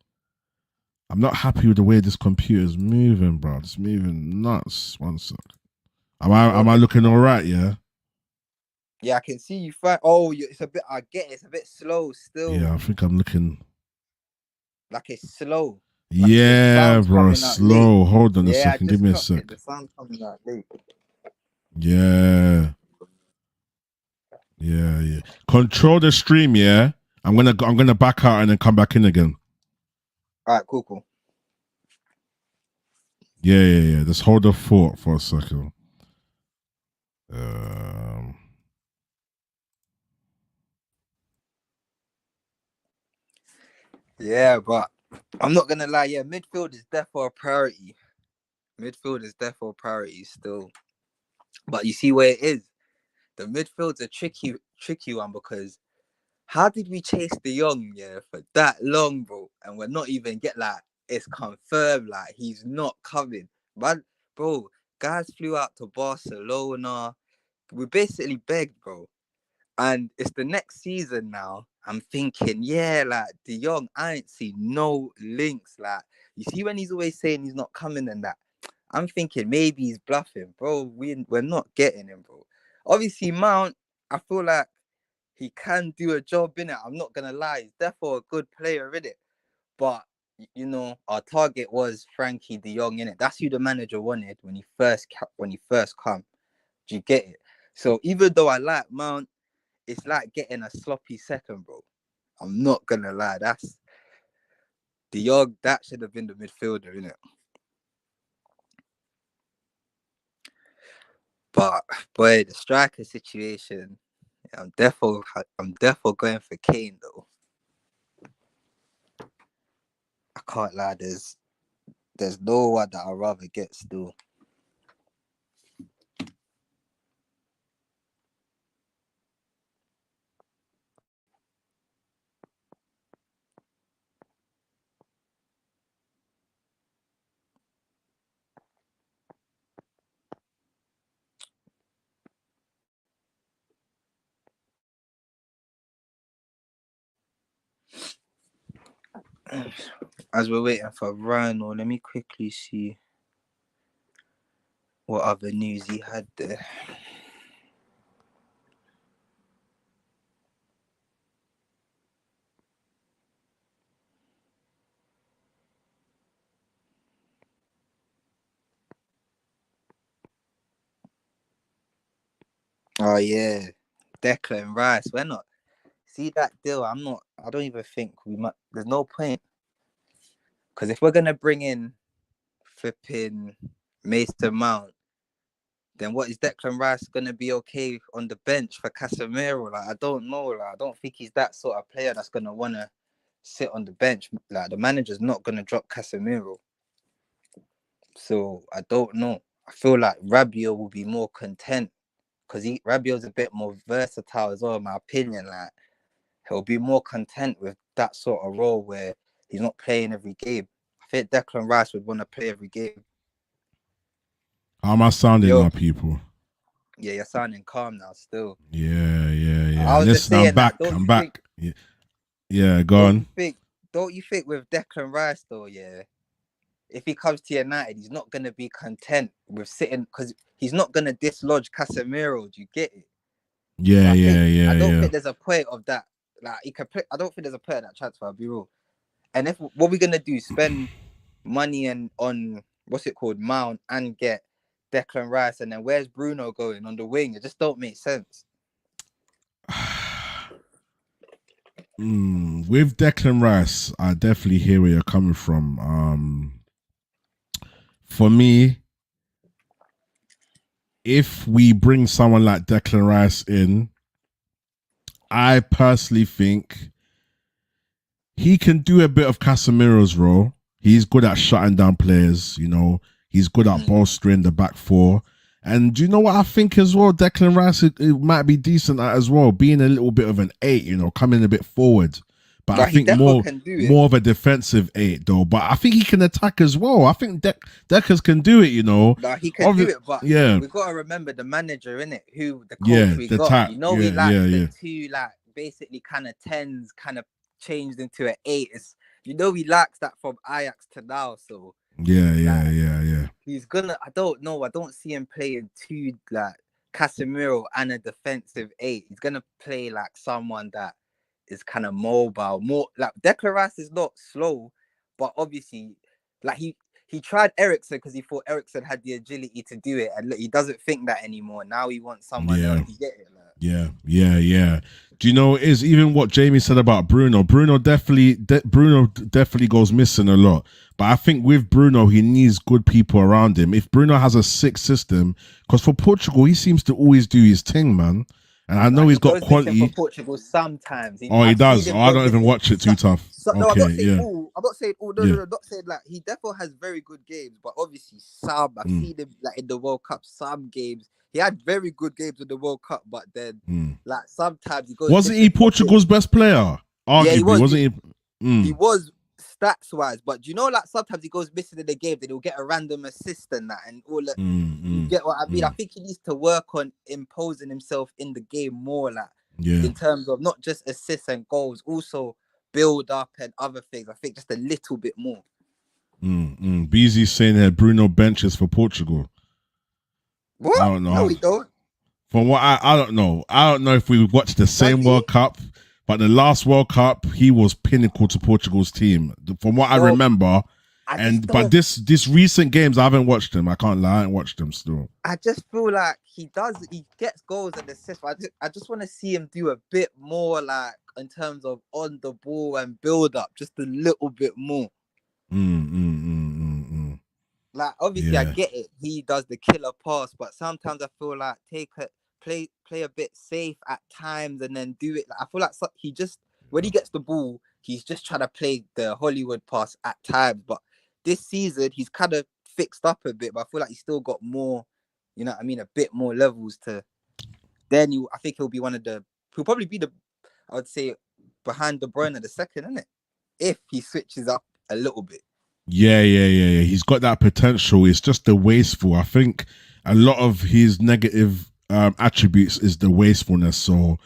I'm not happy with the way this computer's moving, bro. It's moving nuts. One sec. Am I looking all right? Yeah. Yeah, I can see you fight. Oh, it's a bit. I get it. It's a bit slow still. Yeah, I think I'm looking. Like it's slow. Like the Yeah, sound's bro. coming out late. Slow. Hold on a Yeah, I second. Give just me a clocked sec. it. The sound's coming out late. Yeah. Control the stream. Yeah. I'm gonna back out and then come back in again. All right, cool. Yeah. Just hold the fort for a second. Yeah, but I'm not gonna lie. Yeah, midfield is definitely a priority. Midfield is definitely a priority still. But you see where it is. The midfield's a tricky one because how did we chase the young for that long, bro? And we're not even get like it's confirmed like he's not coming. But bro, guys flew out to Barcelona. We basically begged, bro. And it's the next season now. I'm thinking, yeah, like De Jong, I ain't seen no links. Like, you see when he's always saying he's not coming and that. I'm thinking maybe he's bluffing, bro. We're not getting him, bro. Obviously, Mount, I feel like he can do a job in it. I'm not gonna lie, he's definitely a good player in it. But our target was Frankie De Jong in it. That's who the manager wanted when he first come. Do you get it? So even though I like Mount, it's like getting a sloppy second, bro. I'm not gonna lie. Diog, that should have been the midfielder, innit? But boy, the striker situation, I'm defo going for Kane though. I can't lie, there's no one that I'd rather get still. As we're waiting for Rhino, let me quickly see what other news he had there. Oh yeah, Declan Rice. We're not see that deal. I don't even think we might. There's no point because if we're gonna bring in flipping Mason Mount, then what is Declan Rice gonna be okay on the bench for Casemiro? Like I don't know. Like I don't think he's that sort of player that's gonna wanna sit on the bench. Like the manager's not gonna drop Casemiro. So I don't know. I feel like Rabiot will be more content because Rabiot's a bit more versatile as well, in my opinion. Like he'll be more content with that sort of role where he's not playing every game. I think Declan Rice would want to play every game. How am I sounding Yo, now, people? yeah, you're sounding calm now still. Yeah. I was just Listen, I'm saying that, back. I'm back. Yeah, go on. Don't you think with Declan Rice though, yeah, if he comes to United, he's not gonna be content with sitting because he's not gonna dislodge Casemiro. Do you get it? So I don't think there's a point of that. Like he can play. I don't think there's a point of that transfer. I'll be real. And if what we're gonna do, spend money and on what's it called, Mount, and get Declan Rice, and then where's Bruno going on the wing? It just don't make sense. With Declan Rice, I definitely hear where you're coming from. For me, if we bring someone like Declan Rice in, I personally think he can do a bit of Casemiro's role. He's good at shutting down players, you know. He's good at bolstering the back four. And do you know what I think as well? Declan Rice it might be decent at as well, being a little bit of an 8, you know, coming a bit forward. But I think more of a defensive 8 though. But I think he can attack as well. I think Deckers can do it, you know. He can do it, but we've got to remember the manager, innit? Who the coach we got. Type. You know, we like the two like basically kind of 10s kind of changed into an 8. You know, he likes that from Ajax to now. So yeah. He's gonna. I don't know. I don't see him playing two like Casemiro and a defensive 8. He's gonna play like someone that is kind of mobile, more like Declan Rice is not slow, but obviously, like he tried Eriksen because he thought Eriksen had the agility to do it, and look, he doesn't think that anymore. Now he wants someone else. You get it? Like. Yeah. Do you know is even what Jamie said about Bruno? Bruno definitely goes missing a lot. But I think with Bruno, he needs good people around him. If Bruno has a sick system, because for Portugal, he seems to always do his thing, man. And I know he's got quality for Portugal sometimes. He does. I don't even watch it too tough. No, I'm not saying all. I'm not saying all. No, I'm not saying like he definitely has very good games, but obviously I've seen him like in the World Cup. Some games he had very good games in the World Cup, but then like sometimes he goes. Wasn't he Portugal's best player? Arguably, yeah, he was. Wasn't he? He was stats wise, but you know, like sometimes he goes missing in the game, then he'll get a random assist and that, and all that. You get what I mean? I think he needs to work on imposing himself in the game more, like in terms of not just assists and goals, also build up and other things. I think just a little bit more. BZ's saying that Bruno benches for Portugal. What? I don't know. No, we don't. From what I don't know. I don't know if we watched the same World Cup, but the last World Cup he was pinnacle to Portugal's team. From what I remember. But this recent games I haven't watched them. I can't lie, I haven't watched them still. I just feel like he gets goals and assists. I just want to see him do a bit more, like in terms of on the ball and build up, just a little bit more. Mm. Like obviously I Yeah. get it. He does the killer pass, but sometimes I feel like play a bit safe at times and then do it. Like, I feel like he just when he gets the ball, he's just trying to play the Hollywood pass at times. But this season he's kind of fixed up a bit, but I feel like he's still got more, you know what I mean, a bit more levels to then I think he'll be one of the he'll probably be the I would say behind De Bruyne the second, isn't it? If he switches up a little bit. Yeah. He's got that potential. It's just the wasteful. I think a lot of his negative attributes is the wastefulness. So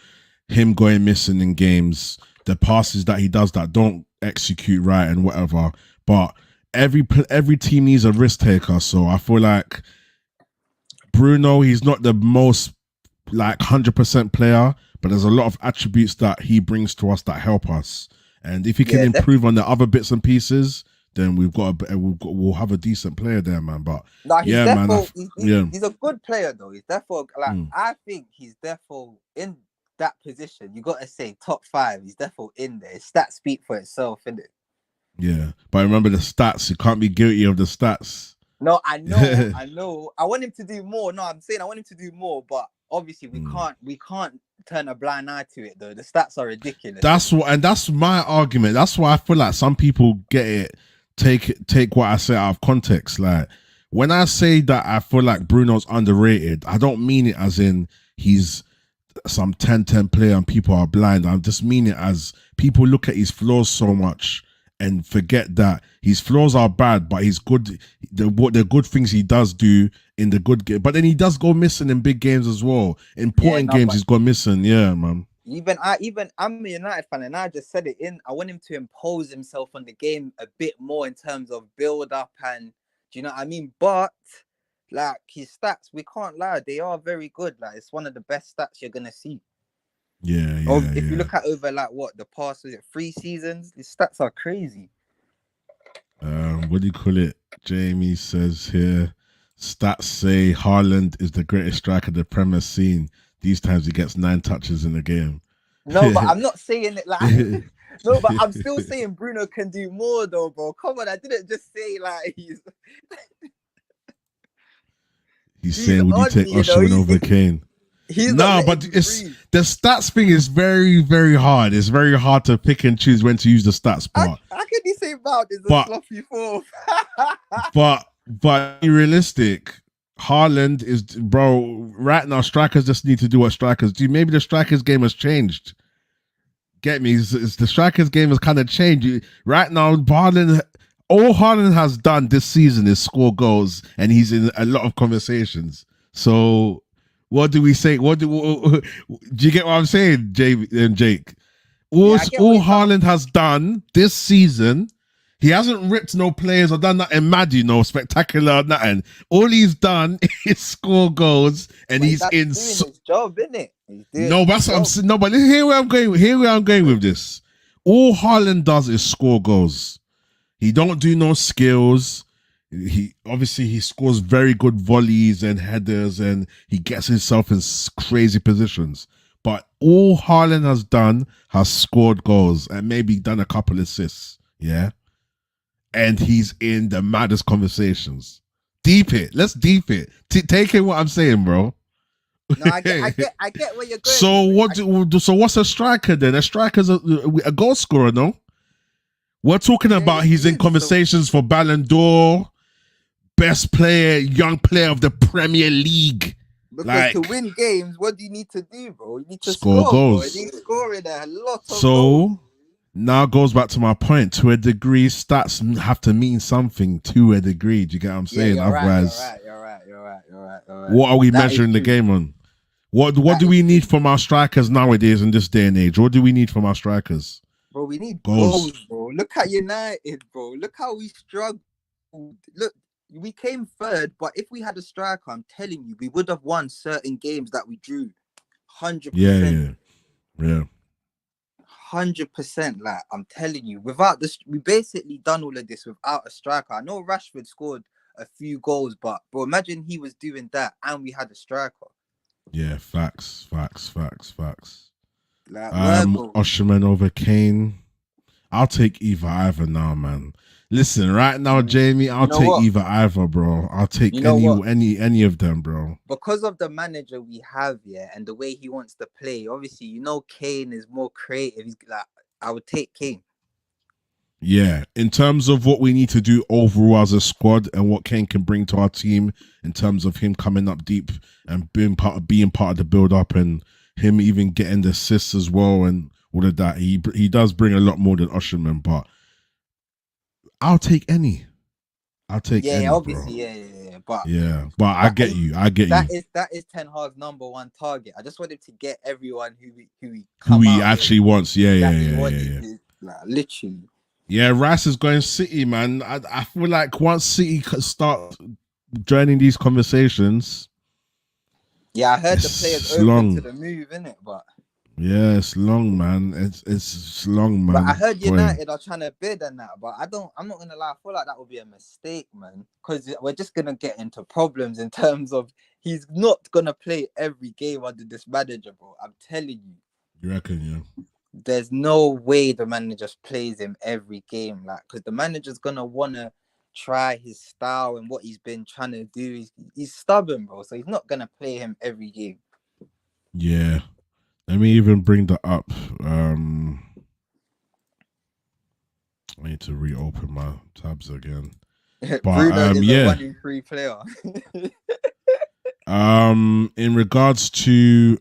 him going missing in games, the passes that he does that don't execute right and whatever. But every team needs a risk taker. So I feel like Bruno, he's not the most like 100% player, but there's a lot of attributes that he brings to us that help us. And if he can Yeah, improve on the other bits and pieces, then we'll have a decent player there, man. But no, he's yeah, man, therefore yeah, he's a good player though. He's therefore like mm, I think he's therefore in that position. You got to say top 5. He's therefore in there. His stats speak for itself, isn't it? yeah. But remember the stats. You can't be guilty of the stats. No, I know. I want him to do more. No, I'm saying I want him to do more, but obviously we can't turn a blind eye to it though. The stats are ridiculous. That's my argument. That's why I feel like some people get it, take what I say out of context. Like when I say that I feel like Bruno's underrated, I don't mean it as in he's some 10-10 player and people are blind. I just mean it as people look at his flaws so much and forget that his flaws are bad, but he's good. The good things he does do in the good game, but then he does go missing in big games as well. Important games he's gone missing. Yeah, man. I'm a United fan and I just said it in. I want him to impose himself on the game a bit more in terms of build up and do you know what I mean? But like his stats, we can't lie, they are very good. Like it's one of the best stats you're gonna see. Yeah. If you look at over like what the past was it 3 seasons, his stats are crazy. What do you call it? Jamie says here, stats say Haaland is the greatest striker the Premier seen. These times he gets 9 touches in a game. No, but I'm not saying it like no, but I'm still saying Bruno can do more though, bro. Come on, I didn't just say like he's saying, would you take Osimhen over Kane? No, but it's the stats thing is very, very hard. It's very hard to pick and choose when to use the stats part. How can you say Mount is a sloppy fourth? but realistic, Haaland is, bro, right now strikers just need to do what strikers do. Maybe the strikers game has changed. Get me? It's the strikers game has kind of changed. Right now, all Haaland has done this season is score goals, and he's in a lot of conversations. So what do we say? Do you get what I'm saying, Jake? All Haaland has done this season, he hasn't ripped no players or done nothing mad, spectacular or nothing. All he's done is score goals, and he's in his job, isn't it? No, that's what I'm saying. No, but here where I'm going. Here where I'm going with this. All Haaland does is score goals. He don't do no skills. He scores very good volleys and headers, and he gets himself in crazy positions. But all Haaland has done has scored goals and maybe done a couple assists. Yeah, and he's in the maddest conversations. Deep it. Let's deep it. Take in what I'm saying, bro. No, I get where you're going. So what's a striker then? A striker's a goal scorer, no? We're talking about he's in conversations for Ballon d'Or, best player, young player of the Premier League. Because to win games, what do you need to do, bro? You need to score goals. You need to score in a lot of goals. So now goes back to my point. To a degree, stats have to mean something to a degree. Do you get what I'm saying? Otherwise, you're right. What are we measuring the game on? What do we need from our strikers nowadays in this day and age? What do we need from our strikers? Bro, we need goals, bro. Look at United, bro. Look how we struggled. Look, we came third, but if we had a striker, I'm telling you, we would have won certain games that we drew. 100%. Yeah. 100%. Like, I'm telling you, without this, we basically done all of this without a striker. I know Rashford scored a few goals, but bro, imagine he was doing that and we had a striker. Yeah, facts. Like, Osimhen over Kane. I'll take either now, man. Listen, right now, Jamie, I'll know take what? either, bro. I'll take You know what? any of them, bro. Because of the manager we have here and the way he wants to play, obviously, Kane is more creative. He's like, I would take Kane. Yeah, in terms of what we need to do overall as a squad and what Kane can bring to our team, in terms of him coming up deep and being part of the build up, and him even getting the assists as well and all of that, he does bring a lot more than Osherman. But I'll take any. I'll take any, Obviously, bro. yeah. But I get you. I get you. That is Ten Hag's number one target. I just want him to get everyone who he Who come he out actually with, wants. Yeah, that yeah, he yeah, yeah, wanted. yeah. Like, literally. Yeah, Rice is going City, man. I feel like once City start joining these conversations, Yeah, I heard the players it's open to long. the move, innit? But Yeah, it's long, man. It's long, But I man. heard Boy. United are trying to bid and that, but I'm not gonna lie, I feel like that would be a mistake, man. Because we're just gonna get into problems in terms of he's not gonna play every game under this manager, bro. I'm telling you. You reckon, yeah? There's no way the manager just plays him every game, like, because the manager's gonna wanna try his style and what he's been trying to do. He's stubborn, bro. So he's not gonna play him every game. Yeah. Let me even bring that up. I need to reopen my tabs again. But Bruno is a yeah. 1 in 3 player. In regards to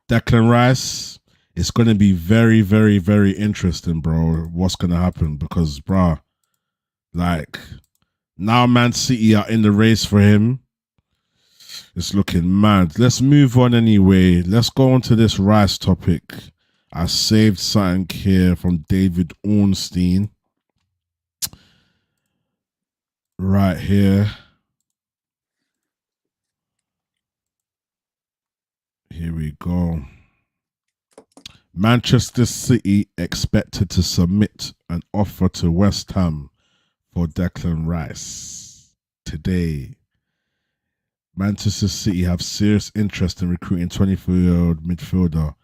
Declan Rice, it's gonna be very, very, very interesting, bro. What's gonna happen? Because, bro, like now Man City are in the race for him. It's looking mad. Let's move on anyway. Let's go on to this Rice topic. I saved something here from David Ornstein. Right here. Here we go. Manchester City expected to submit an offer to West Ham for Declan Rice today. Manchester City have serious interest in recruiting 24-year-old midfielder.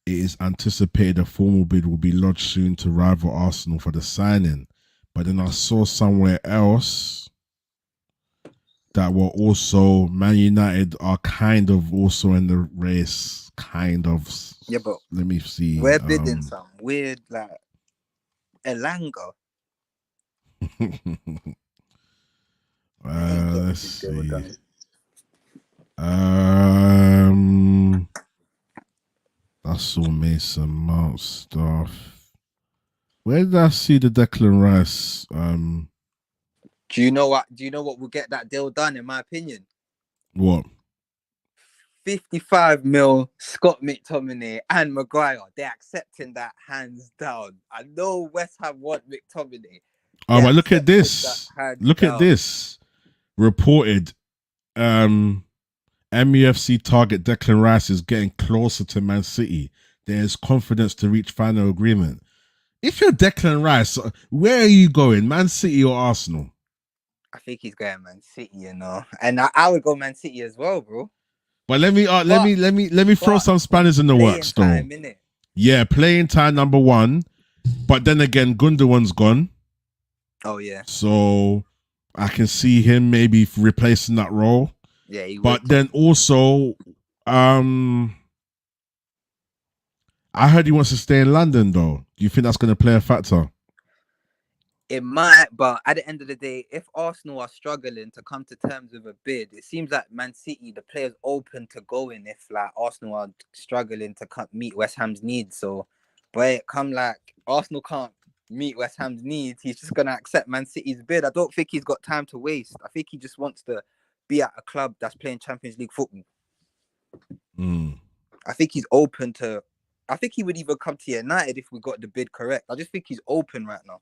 It is anticipated a formal bid will be lodged soon to rival Arsenal for the signing. But then I saw somewhere else that were also Man United are kind of also in the race, kind of. Yeah, but let me see. we're bidding some weird, like, Elanga. Let's see. That's all Mason Mount stuff. Where did I see the Declan Rice? Do you know what? Do you know what will get that deal done? In my opinion, What? 55 mil, Scott McTominay and Maguire. They're accepting that hands down. I know West Ham want McTominay. Oh, but look at this. Look at this. Reported MUFC target Declan Rice is getting closer to Man City. There is confidence to reach final agreement. If you're Declan Rice, where are you going? Man City or Arsenal? I think he's going Man City, and I would go Man City as well, bro. But let me throw some spanners in the works, though. Yeah, playing time number one, but then again, Gundogan's gone. Oh yeah. So I can see him maybe replacing that role. Yeah, but then also, I heard he wants to stay in London, though. Do you think that's going to play a factor? It might, but at the end of the day, if Arsenal are struggling to come to terms with a bid, it seems like Man City, the players open to going if like Arsenal are struggling to meet West Ham's needs. So, but it come like Arsenal can't meet West Ham's needs, he's just gonna accept Man City's bid. I don't think he's got time to waste. I think he just wants to be at a club that's playing Champions League football. I think he's open to. I think he would even come to United if we got the bid correct. I just think he's open right now.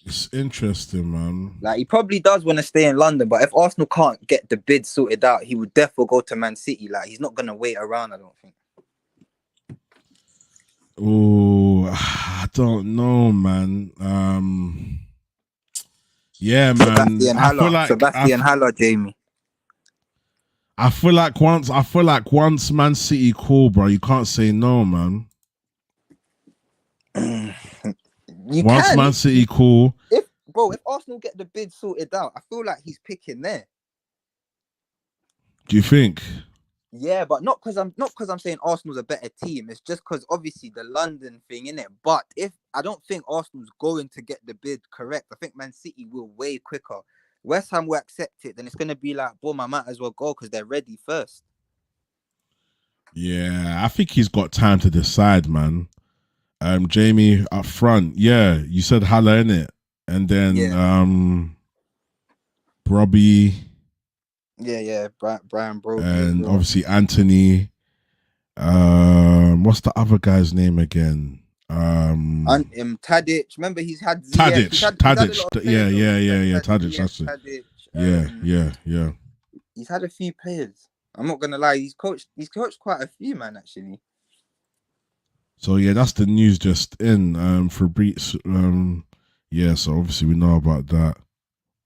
It's interesting, man. Like, he probably does want to stay in London, but if Arsenal can't get the bid sorted out, he would definitely go to Man City. Like, he's not gonna wait around, I don't think. Oh, I don't know, man. Yeah, man. Sebastian Haller, Jamie. I feel like once Man City call, bro, you can't say no, man. You Once can Man City call, if Arsenal get the bid sorted out, I feel like he's picking there. do you think? Yeah, but not because I'm saying Arsenal's a better team. It's just because obviously the London thing, innit? But if I don't think Arsenal's going to get the bid correct, I think Man City will way quicker. West Ham will accept it, then it's gonna be like, boom, I might as well go because they're ready first. Yeah, I think he's got time to decide, man. Jamie up front, yeah, you said Haller in it, and then Yeah. Robbie, Yeah. Brian Brody as and well. obviously Anthony. What's the other guy's name again? And Tadic. Remember, he's had Ziyech. He's had a lot of Yeah, players though. He's had Tadic. Ziyech, That's it. Tadic. Yeah. He's had a few players. I'm not gonna lie. He's coached quite a few, man. Actually. So yeah, that's the news just in. Fabrice. Yeah. So obviously we know about that.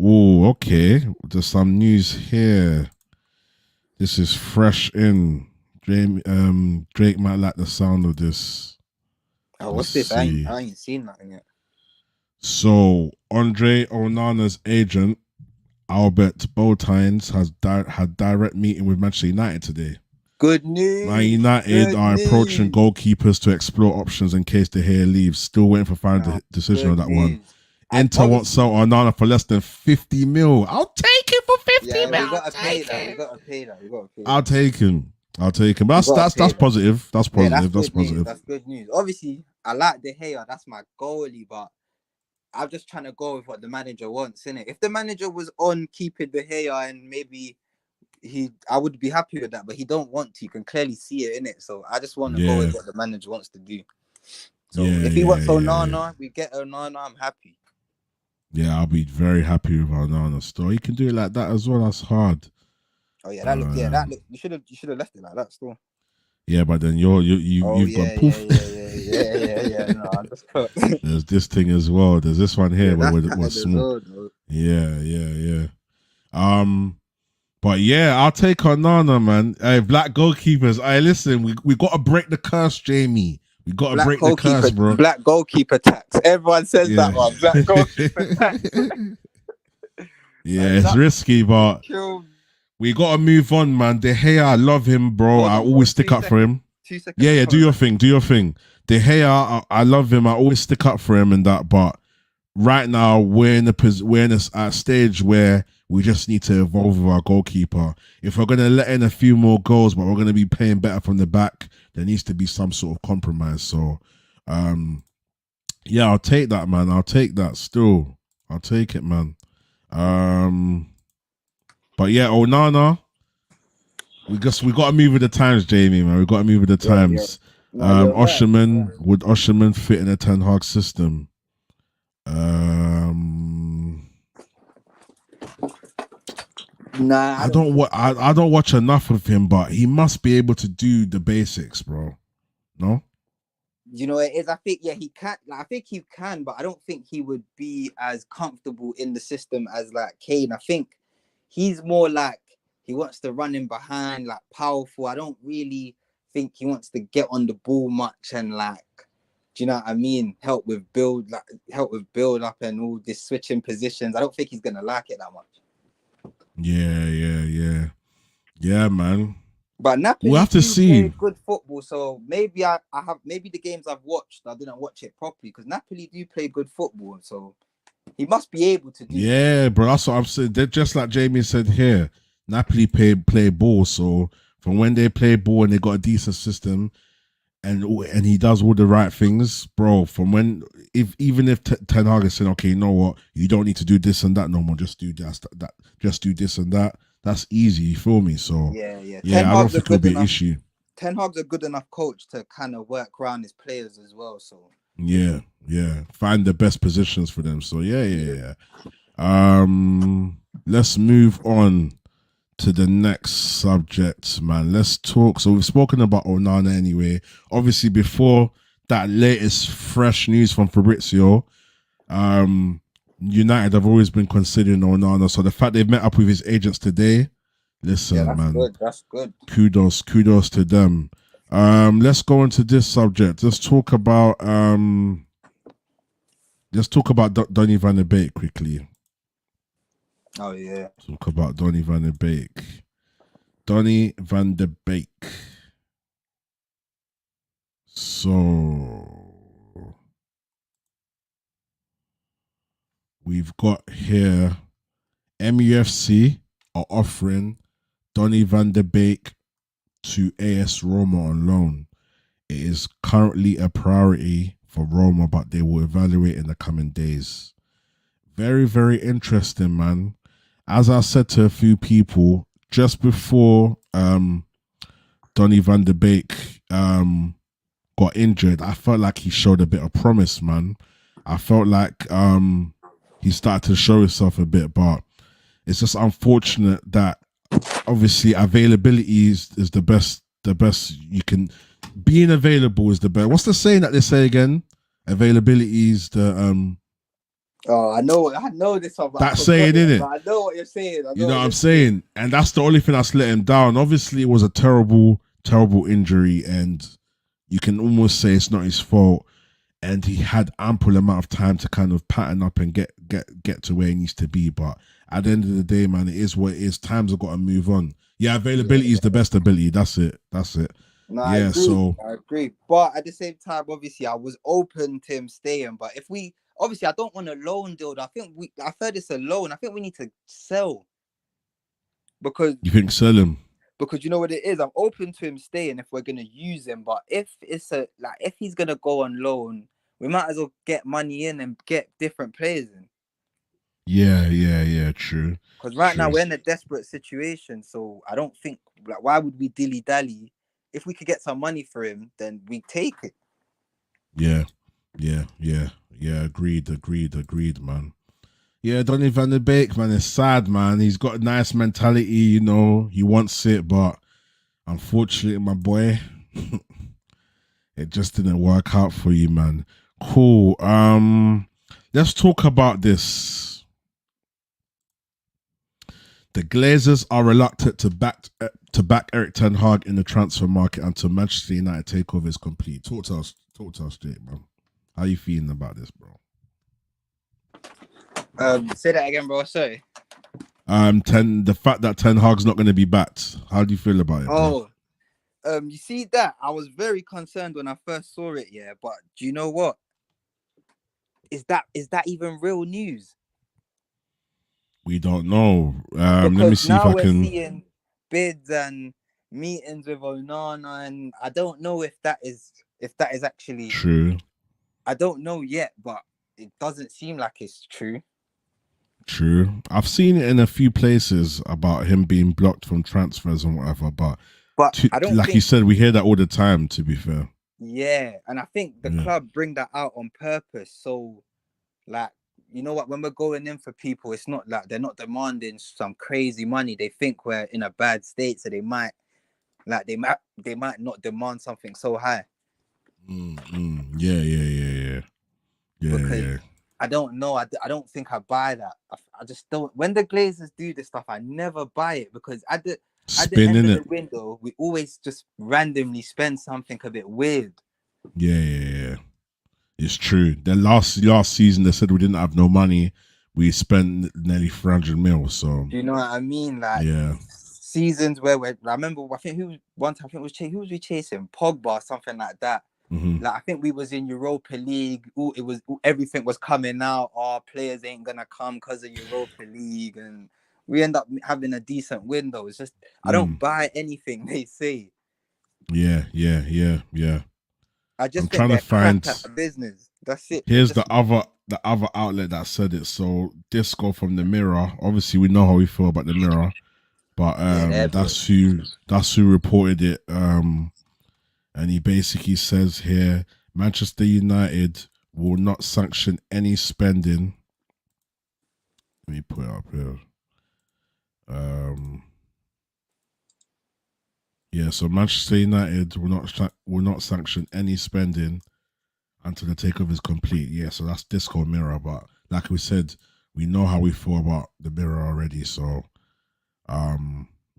Oh, okay. There's some news here. This is fresh in. Drake might like the sound of this. Oh, what's this? I ain't seen nothing yet. So Andre Onana's agent Albert Botines has had direct meeting with Manchester United today. Good news. Man United are approaching goalkeepers to explore options in case De Gea leaves. Still waiting for final decision on that one. Inter won't sell Onana for less than 50 mil. I'll take it for 50 mil. We gotta pay that. I'll take him. But that's positive. That's positive. That's positive. That's good news. Obviously, I like De Gea. That's my goalie, but I'm just trying to go with what the manager wants, innit? If the manager was on keeping De Gea and maybe I would be happy with that, but he don't want to. You can clearly see it, innit? So I just want to go with what the manager wants to do. So if he wants Onana, we get Onana, I'm happy. Yeah, I'll be very happy with Onana. Still, he can do it like that as well. That's hard. Oh yeah, that look. You should have left it like that still. Yeah, but then you've got poof. Yeah. No, I'm just There's this thing as well. There's this one here where small. Yeah. But yeah, I'll take Onana, man. Hey, black goalkeepers. Hey, listen, we got to break the curse, Jamie. We got to break the curse, bro. Black goalkeeper tax. Everyone says that one. Black goalkeeper tax. Yeah, it's risky, but we got to move on, man. De Gea, I love him, bro. I always stick up for him. 2 seconds. Yeah, do your thing. De Gea, I love him. I always stick up for him and that, but right now we're in a stage where we just need to evolve with our goalkeeper. If we're going to let in a few more goals, but we're going to be playing better from the back, there needs to be some sort of compromise. So, yeah, I'll take that, man. I'll take that still. I'll take it, man. But yeah, Onana, we got to move with the times, Jamie, man. We got to move with the times. No, Osherman, right. Would Osherman fit in a Ten Hag system? Nah, I don't watch enough of him, but he must be able to do the basics, bro. No? You know, it is. I think he can. Like, I think he can, but I don't think he would be as comfortable in the system as like Kane. I think he's more like he wants to run in behind, like powerful. I don't really think he wants to get on the ball much and like, do you know what I mean? Help with build up and all this switching positions. I don't think he's gonna like it that much. Yeah, man. But Napoli we'll have to see. Good football, so maybe I have maybe the games I've watched I didn't watch it properly because Napoli do play good football, so he must be able to do. Yeah, bro, that's what I'm saying. They're just like Jamie said here. Napoli play ball, so from when they play ball and they got a decent system, and he does all the right things, bro. From when even if Ten Hag is saying, okay, you know what, you don't need to do this and that no more, just do that, just do this and that. That's easy, you feel me? So yeah, I don't think it'll be an issue. Ten Hag's a good enough coach to kind of work around his players as well. So yeah, find the best positions for them. So yeah. Let's move on to the next subject, man. Let's talk. So we've spoken about Onana anyway. Obviously, before that latest fresh news from Fabrizio, United have always been considering Onana. So the fact they've met up with his agents today, listen, man. That's good. Kudos to them. Let's go into this subject. Let's talk about Donny van der Beek quickly. Oh yeah. Talk about Donny van der Beek. Donny van der Beek. So we've got here MUFC are offering Donny van der Beek to AS Roma on loan. It is currently a priority for Roma, but they will evaluate in the coming days. Very, very interesting, man. As I said to a few people just before Donny van der Beek got injured, I felt like he showed a bit of promise, man. I felt like he started to show himself a bit, but it's just unfortunate that obviously availability is the best. The best you can. Being available is the best. What's the saying that they say again? Availability is the Oh, I know this one, but I that forgot saying, it. innit? But I know what you're saying. You know what I'm saying? And that's the only thing that's let him down. Obviously, it was a terrible, terrible injury, and you can almost say it's not his fault. And he had ample amount of time to kind of pattern up and get to where he needs to be. But at the end of the day, man, it is what it is. Times have got to move on. Yeah, availability is the best ability. That's it. No, Yeah, I agree. so I agree. But at the same time, obviously, I was open to him staying. But if we obviously, I don't want a loan deal. I've heard it's a loan. I think we need to sell because you think sell him? you know what it is. I'm open to him staying if we're gonna use him. But if if he's gonna go on loan, we might as well get money in and get different players in. Yeah, true. Because right now True. we're in a desperate situation. So I don't think why would we dilly dally? If we could get some money for him, then we take it. Yeah. Agreed, man. Yeah, Donny van der Beek, man, it's sad, man. He's got a nice mentality, you know. He wants it, but unfortunately, my boy, it just didn't work out for you, man. Cool. Let's talk about this. The Glazers are reluctant to back Eric Ten Hag in the transfer market until Manchester United takeover is complete. Talk to us, Jake, man. How you feeling about this, bro? Say that again, bro. Sorry. The fact that Ten Hag's not going to be backed. How do you feel about it? Bro? You see that? I was very concerned when I first saw it, yeah. But do you know what? Is that even real news? We don't know. Let me Because see if now I we're can. seeing bids and meetings with Onana, and I don't know if that is actually True. I don't know yet, but it doesn't seem like it's true. True. I've seen it in a few places about him being blocked from transfers and whatever, but I don't like you said, we hear that all the time, to be fair. Yeah, and I think the club bring that out on purpose. So, like, you know what? When we're going in for people, it's not like they're not demanding some crazy money. They think we're in a bad state, so they might not demand something so high. Yeah. Because I don't know. I don't think I buy that. I just don't. When the Glazers do this stuff, I never buy it because at the end of the window, we always just randomly spend something a bit weird. Yeah. It's true. The last season, they said we didn't have no money. We spent nearly 300 mil. So do you know what I mean? Like seasons where I remember. I think who was we chasing? Pogba, something like that. Mm-hmm. Like I think we was in Europa League. Everything was coming out. Our players ain't gonna come because of Europa League, and we end up having a decent window. It's just I don't buy anything they say. Yeah. I just think they're crap at business. That's it. Here's the other outlet that said it. So Disco from the Mirror. Obviously, we know how we feel about the Mirror, but that's who reported it. And he basically says here, Manchester United will not sanction any spending. Let me put it up here. So Manchester United will not sanction any spending until the takeover is complete. Yeah, so that's Disco Mirror. But like we said, we know how we feel about the Mirror already. So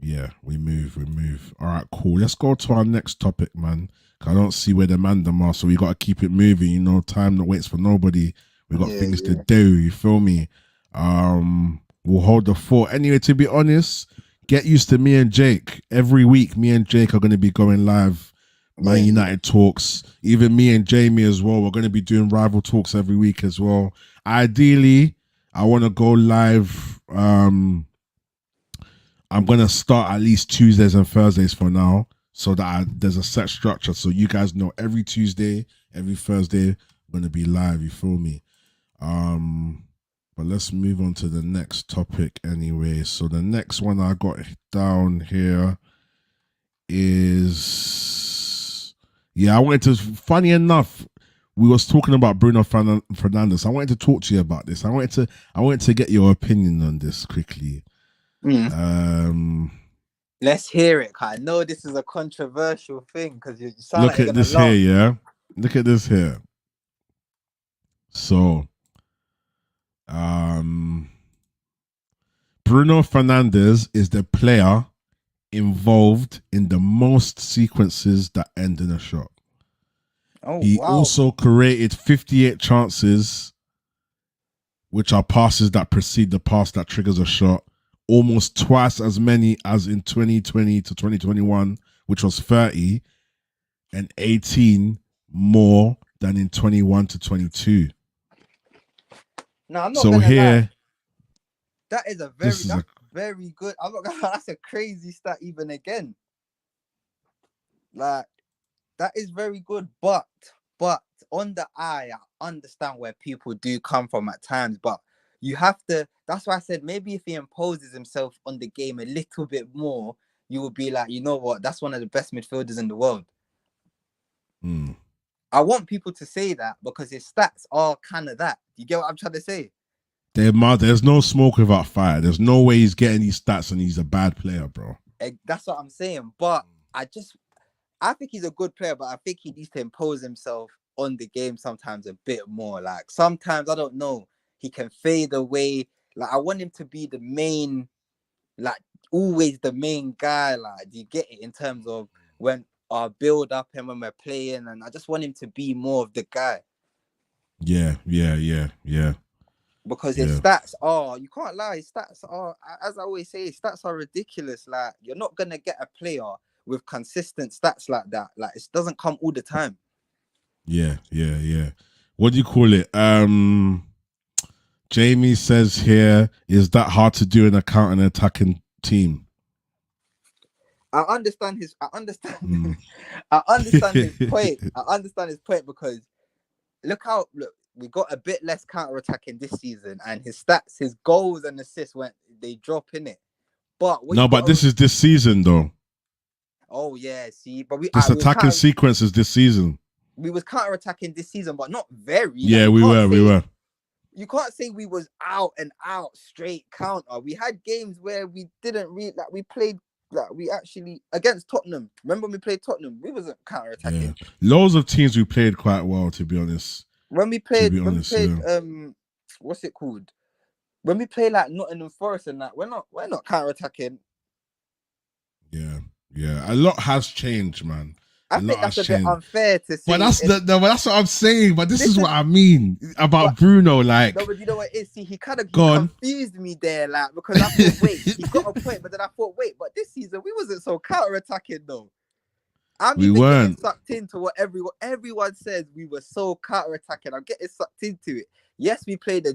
Yeah, we move. All right, cool. Let's go to our next topic, man. I don't see where the man them are, so we gotta keep it moving. You know, time that waits for nobody. We got Yeah, things to yeah. do. You feel me? We'll hold the fort. Anyway, to be honest, get used to me and Jake. Every week, me and Jake are gonna be going live. Man Yeah, yeah. United talks. Even me and Jamie as well. We're gonna be doing rival talks every week as well. Ideally, I want to go live. I'm gonna start at least Tuesdays and Thursdays for now, so that there's a set structure. So you guys know every Tuesday, every Thursday, I'm gonna be live. You feel me? Um, but let's move on to the next topic anyway. So the next one I got down here is, yeah, I wanted to. Funny enough, we was talking about Bruno Fernandes. I wanted to talk to you about this. I wanted to get your opinion on this quickly. Mm. Um. Let's hear it. 'Cause I know this is a controversial thing because you sound like Look you're at gonna this here, laugh. yeah. Look at this here. So, um, Bruno Fernandes is the player involved in the most sequences that end in a shot. Oh He wow. also created 58 chances, which are passes that precede the pass that triggers a shot, almost twice as many as in 2020 to 2021, which was 30, and 18 more than in 21 to 22. No, I'm not So gonna lie. here, That is this is a that's very good. I'm not gonna lie, that's a crazy stat even again. Like that is very good, but on the eye, I understand where people do come from at times, but you have to. That's why I said maybe if he imposes himself on the game a little bit more, you will be like, you know what, that's one of the best midfielders in the world. Mm. I want people to say that because his stats are kind of that. You get what I'm trying to say? There's no smoke without fire. There's no way he's getting these stats and he's a bad player, bro. That's what I'm saying. But I think he's a good player, but I think he needs to impose himself on the game sometimes a bit more. Like sometimes I don't know, he can fade away. Like I want him to be the main, like always the main guy. Like, do you get it in terms of when our build up and when we're playing? And I just want him to be more of the guy. Yeah. Because his stats are, you can't lie, his stats are, as I always say, his stats are ridiculous. Like, you're not going to get a player with consistent stats like that. Like, it doesn't come all the time. Yeah. What do you call it? Jamie says here, is that hard to do in a counter-attacking team? I understand I understand his point. I understand his point because look, we got a bit less counter-attacking this season, and his stats, his goals and assists they drop in it. But what No, you but got, this is this season though. oh yeah, see, but This attacking sequence is this season. we was counter-attacking this season, but not very. Yeah, we were. You can't say we was out and out straight counter. We had games where we didn't really, like, we played, like, we actually against Tottenham. Remember when we played Tottenham? We wasn't counter-attacking. Yeah. Loads of teams we played quite well, to be honest. When we played, what's it called? When we play like Nottingham Forest and that, we're not counter-attacking. Yeah. A lot has changed, man. I think that's a bit unfair to say. But that's what I'm saying. But this is what I mean about Bruno. Like, no, but you know what it is? See, he confused me there, like, because I thought, wait, he got a point, but then I thought, wait, but this season we wasn't so counter-attacking though. I'm even getting sucked into what everyone says. We were so counter-attacking. I'm getting sucked into it. Yes, we played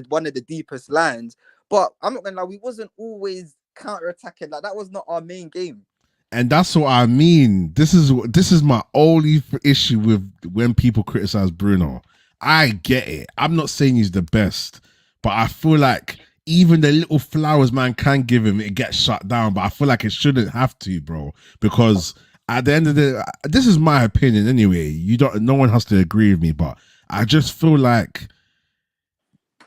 one of the deepest lines, but I'm not gonna lie, we wasn't always counter-attacking. Like, that was not our main game. And that's what I mean. This is my only issue with when people criticize Bruno. I get it. I'm not saying he's the best, but I feel like even the little flowers man can give him, it gets shut down. But I feel like it shouldn't have to, bro, because at the end of the, this is my opinion anyway. No one has to agree with me, but I just feel like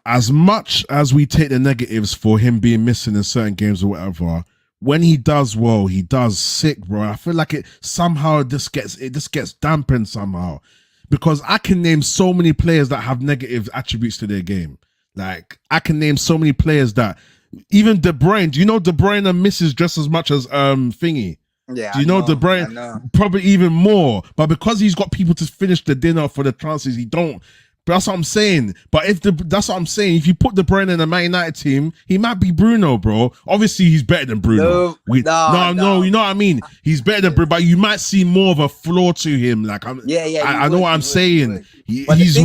as much as we take the negatives for him being missing in certain games or whatever, when he does well, he does sick, bro. I feel like it somehow just gets dampened somehow, because I can name so many players that have negative attributes to their game. Like, I can name so many players that Even De Bruyne. Do you know De Bruyne misses just as much as Thingy? Yeah, Do you know De I Bruyne? know. Probably even more. But because he's got people to finish the dinner for the chances, he don't. But that's what I'm saying. But that's what I'm saying. If you put De Bruyne in the Man United team, he might be Bruno, bro. Obviously, he's better than Bruno. No, you know what I mean. He's better than Bruno, but you might see more of a flaw to him. Like I know what I'm saying. He's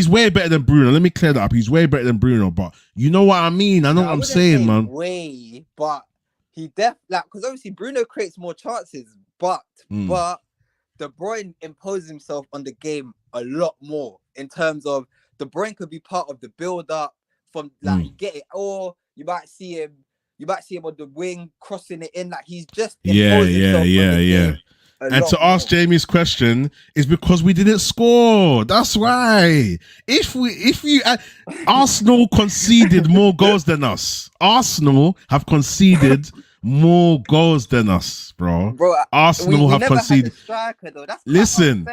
way better than Bruno. Let me clear that up. He's way better than Bruno. But you know what I mean. I know what I'm saying, man. Way, but he because obviously Bruno creates more chances, but De Bruyne imposes himself on the game a lot more in terms of De Bruyne could be part of the build up from you get it, or you might see him on the wing crossing it in, like he's just imposing himself on the game. And to ask Jamie's question is because we didn't score. That's why. Arsenal conceded more goals than us. Arsenal have conceded more goals than us, bro. Arsenal have conceded. Striker, though. That's listen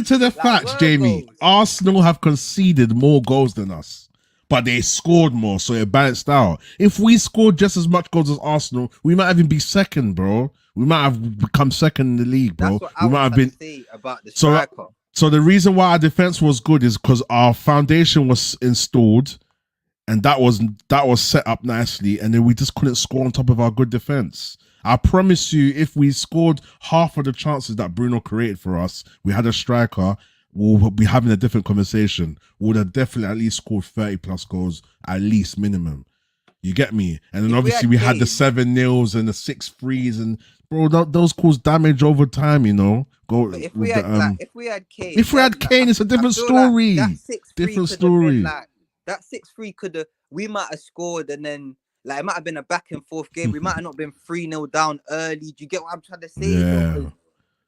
to the facts, Jamie. Goals. Arsenal have conceded more goals than us, but they scored more, so it balanced out. If we scored just as much goals as Arsenal, we might even be second, bro. We might have become second in the league, bro. That's what I might have been. Say about the striker. So the reason why our defense was good is because our foundation was installed. And that was set up nicely, and then we just couldn't score on top of our good defense. I promise you, if we scored half of the chances that Bruno created for us, we had a striker, we'll be having a different conversation. We would have definitely at least scored 30 plus goals, at least minimum. You get me? And then obviously we had the 7-0s and the 6-3s, and bro, those cause damage over time, you know. If we had Kane, it's a different story. Different story. That 6-3 we might have scored, and then it might have been a back and forth game. We might have not been 3-0 down early. Do you get what I'm trying to say? Yeah.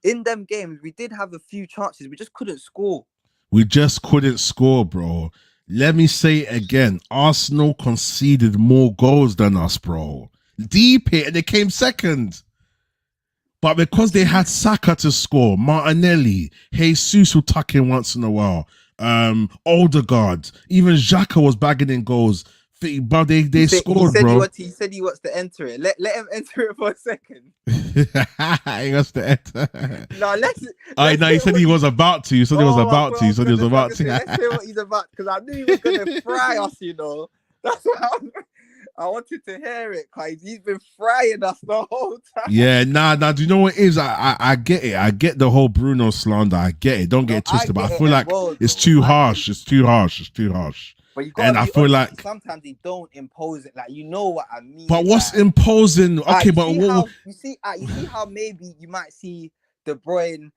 In them games, we did have a few chances. We just couldn't score. We just couldn't score, bro. Let me say it again. Arsenal conceded more goals than us, bro. Deep hit, and they came second. But because they had Saka to score, Martinelli, Jesus will tuck in once in a while. Odegaard, even Xhaka was bagging in goals. But they scored, bro. He said he wants to enter it. Let him enter it for a second. He wants to enter. No, he said he was about to. He said he was about to. He said he was about to. Let's hear what he's about, because I knew he was going to fry us, you know. That's what I wanted to hear it, because he's been frying us the whole time. Yeah, nah. Do you know what it is? I get it. I get the whole Bruno slander. I get it. Don't get it twisted. But I feel like it's too harsh. It's too harsh. But I feel like sometimes they don't impose it. Like, you know what I mean? But what's imposing? Okay, but you see how maybe you might see De Bruyne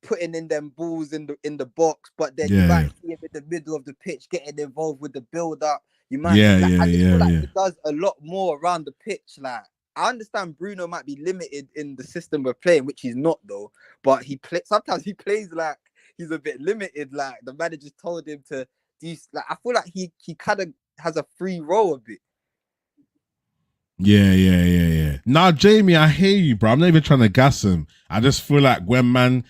putting in them balls in the box, but then you might see him in the middle of the pitch getting involved with the build up. You might he does a lot more around the pitch. Like, I understand Bruno might be limited in the system we're playing, which he's not though. But sometimes he plays like he's a bit limited. Like, the manager told him to do. Like, I feel like he kind of has a free role a bit. Yeah. Now, Jamie, I hear you, bro. I'm not even trying to gas him. I just feel like when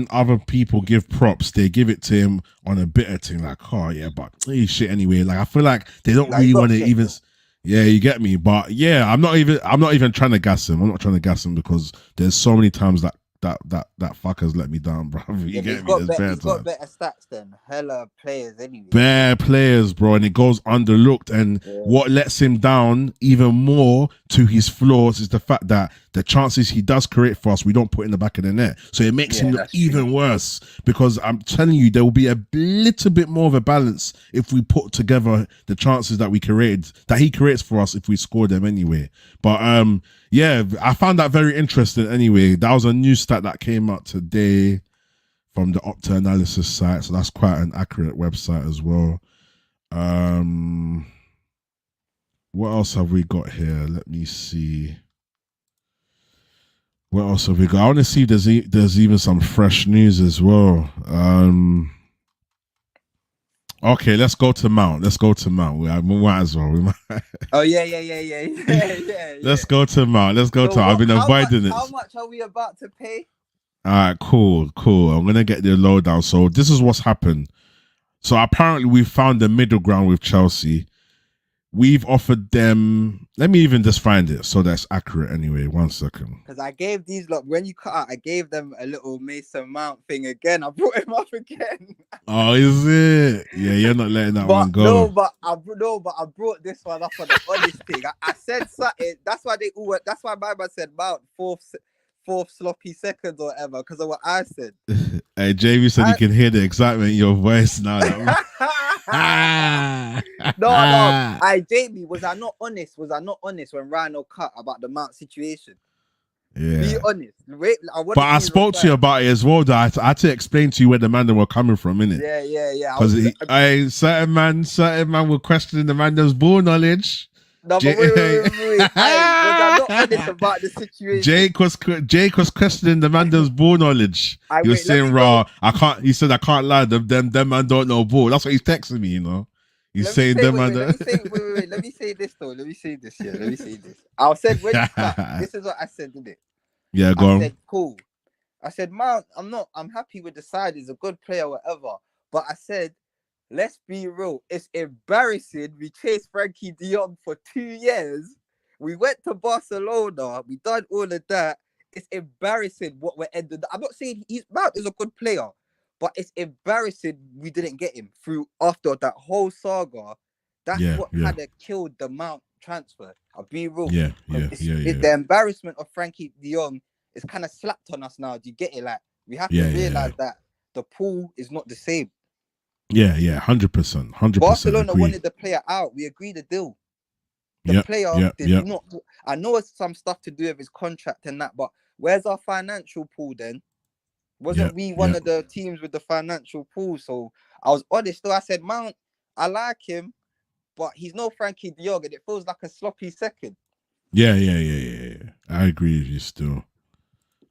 other people give props, they give it to him on a bitter thing, like, oh yeah, but he's shit anyway. Like, I feel like they don't really want to even. Yeah, you get me. But yeah, I'm not even trying to gas him. I'm not trying to gas him because there's so many times that fucker's let me down, bro. You get me? He's got better stats than hella players anyway. Bare players, bro, and it goes underlooked. And what lets him down even more to his flaws is the fact that the chances he does create for us, we don't put in the back of the net. So it makes him look even worse, because I'm telling you, there will be a little bit more of a balance if we put together the chances that he creates for us if we score them anyway. But yeah, I found that very interesting anyway. That was a new stat that came out today from the Opta Analysis site. So that's quite an accurate website as well. What else have we got here? Let me see. What else have we got? I want to see if there's even some fresh news as well. Okay, let's go to Mount. We might as well. Oh yeah. Let's go to Mount. I've been avoiding it. How much are we about to pay? All right, cool. I'm gonna get the lowdown. So this is what's happened. So apparently we found the middle ground with Chelsea. we've offered them. Let me even just find it so that's accurate. Anyway, 1 second. Because I gave these lot when you cut out, I gave them a little Mason Mount thing again. I brought him up again. Oh, is it? Yeah, you're not letting that one go. But I brought this one up on the honest thing. I said something. That's why That's why my man said Mount fourth sloppy seconds or whatever because of what I said. Hey, Jamie said you can hear the excitement in your voice now. No. Jamie, was I not honest? Was I not honest when Rhino cut about the Mount situation? Yeah. Be honest. But I spoke to you about it as well. That I had to explain to you where the man were coming from, innit? Yeah. Because certain man were questioning the man's ball knowledge. No, but wait. Was I not honest about the situation? Jake was questioning the man's ball knowledge. He was saying, "Raw, I can't." He said, "I can't lie. Them man don't know ball." That's what he's texting me. You know, he's saying them man. Wait. Let me say this though. Let me say this. I said when you cut, this is what I said, didn't it? Yeah, go on. I said cool. I said Mount. I'm happy with the side. He's a good player, whatever. But I said, let's be real. It's embarrassing. We chased Frankie de Jong for 2 years. We went to Barcelona. We done all of that. It's embarrassing what we're ending. I'm not saying Mount is a good player, but it's embarrassing we didn't get him through after that whole saga. That's what kind of killed the Mount transfer. I'll be real. The embarrassment of Frankie de Jong is kind of slapped on us now. Do you get it? Like we have to realize that the pool is not the same. Yeah, 100%. Barcelona wanted the player out. We agreed the deal. The player did not. I know it's some stuff to do with his contract and that, but where's our financial pool then? Wasn't we one of the teams with the financial pool? So I was honest. Though I said Mount, I like him, but he's no Frankie de Jong, and it feels like a sloppy second. Yeah. I agree with you still.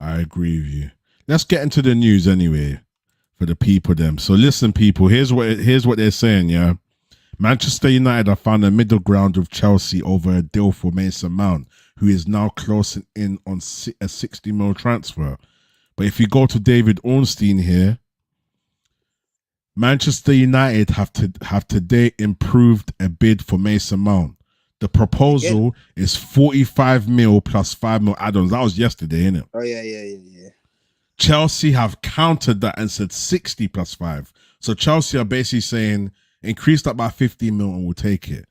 I agree with you. Let's get into the news anyway for the people them. So listen, people, here's what they're saying, yeah. Manchester United have found a middle ground with Chelsea over a deal for Mason Mount, who is now closing in on a 60 mil transfer. But if you go to David Ornstein here, Manchester United have today improved a bid for Mason Mount. The proposal is 45 mil plus 5 mil add-ons. That was yesterday, innit? Oh, yeah. Chelsea have countered that and said 60 plus 5. So Chelsea are basically saying, increase that by 50 mil and we'll take it.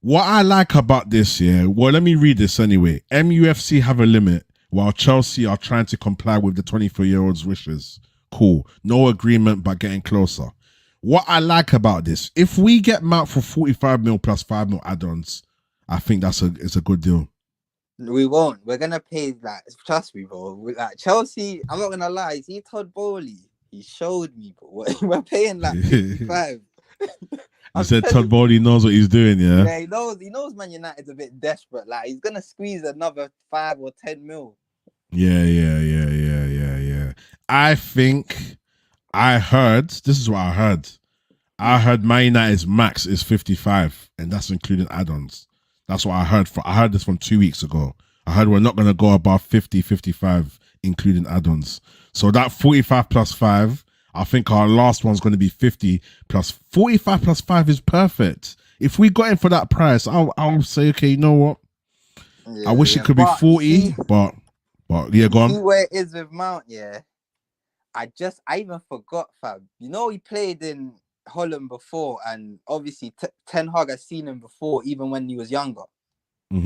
What I like about this, well, let me read this anyway. MUFC have a limit while Chelsea are trying to comply with the 24-year-old's wishes. Cool. No agreement, but getting closer. What I like about this, if we get Mount for 45 mil plus 5 mil add-ons, I think it's a good deal. We won't. We're gonna pay that. Trust me, bro. Like Chelsea, I'm not gonna lie. See Todd Bowley, he showed me, bro. We're paying like 55. I said Todd Bowley knows what he's doing, yeah. Yeah, he knows Man United's a bit desperate. Like he's gonna squeeze another 5 or 10 mil. Yeah. I think this is what I heard. I heard Man United's max is 55, and that's including add-ons. That's what I heard. I heard this from 2 weeks ago. I heard we're not going to go above 50, 55, including add-ons. So that 45 plus 5, I think our last one's going to be 50 plus 45 plus 5 is perfect. If we got in for that price, I'll say, okay, you know what? I wish it could be 40, but yeah, go on. See where it is with Mount, yeah. I even forgot, fam. You know, he played in Holland before, and obviously Ten Hag has seen him before, even when he was younger. He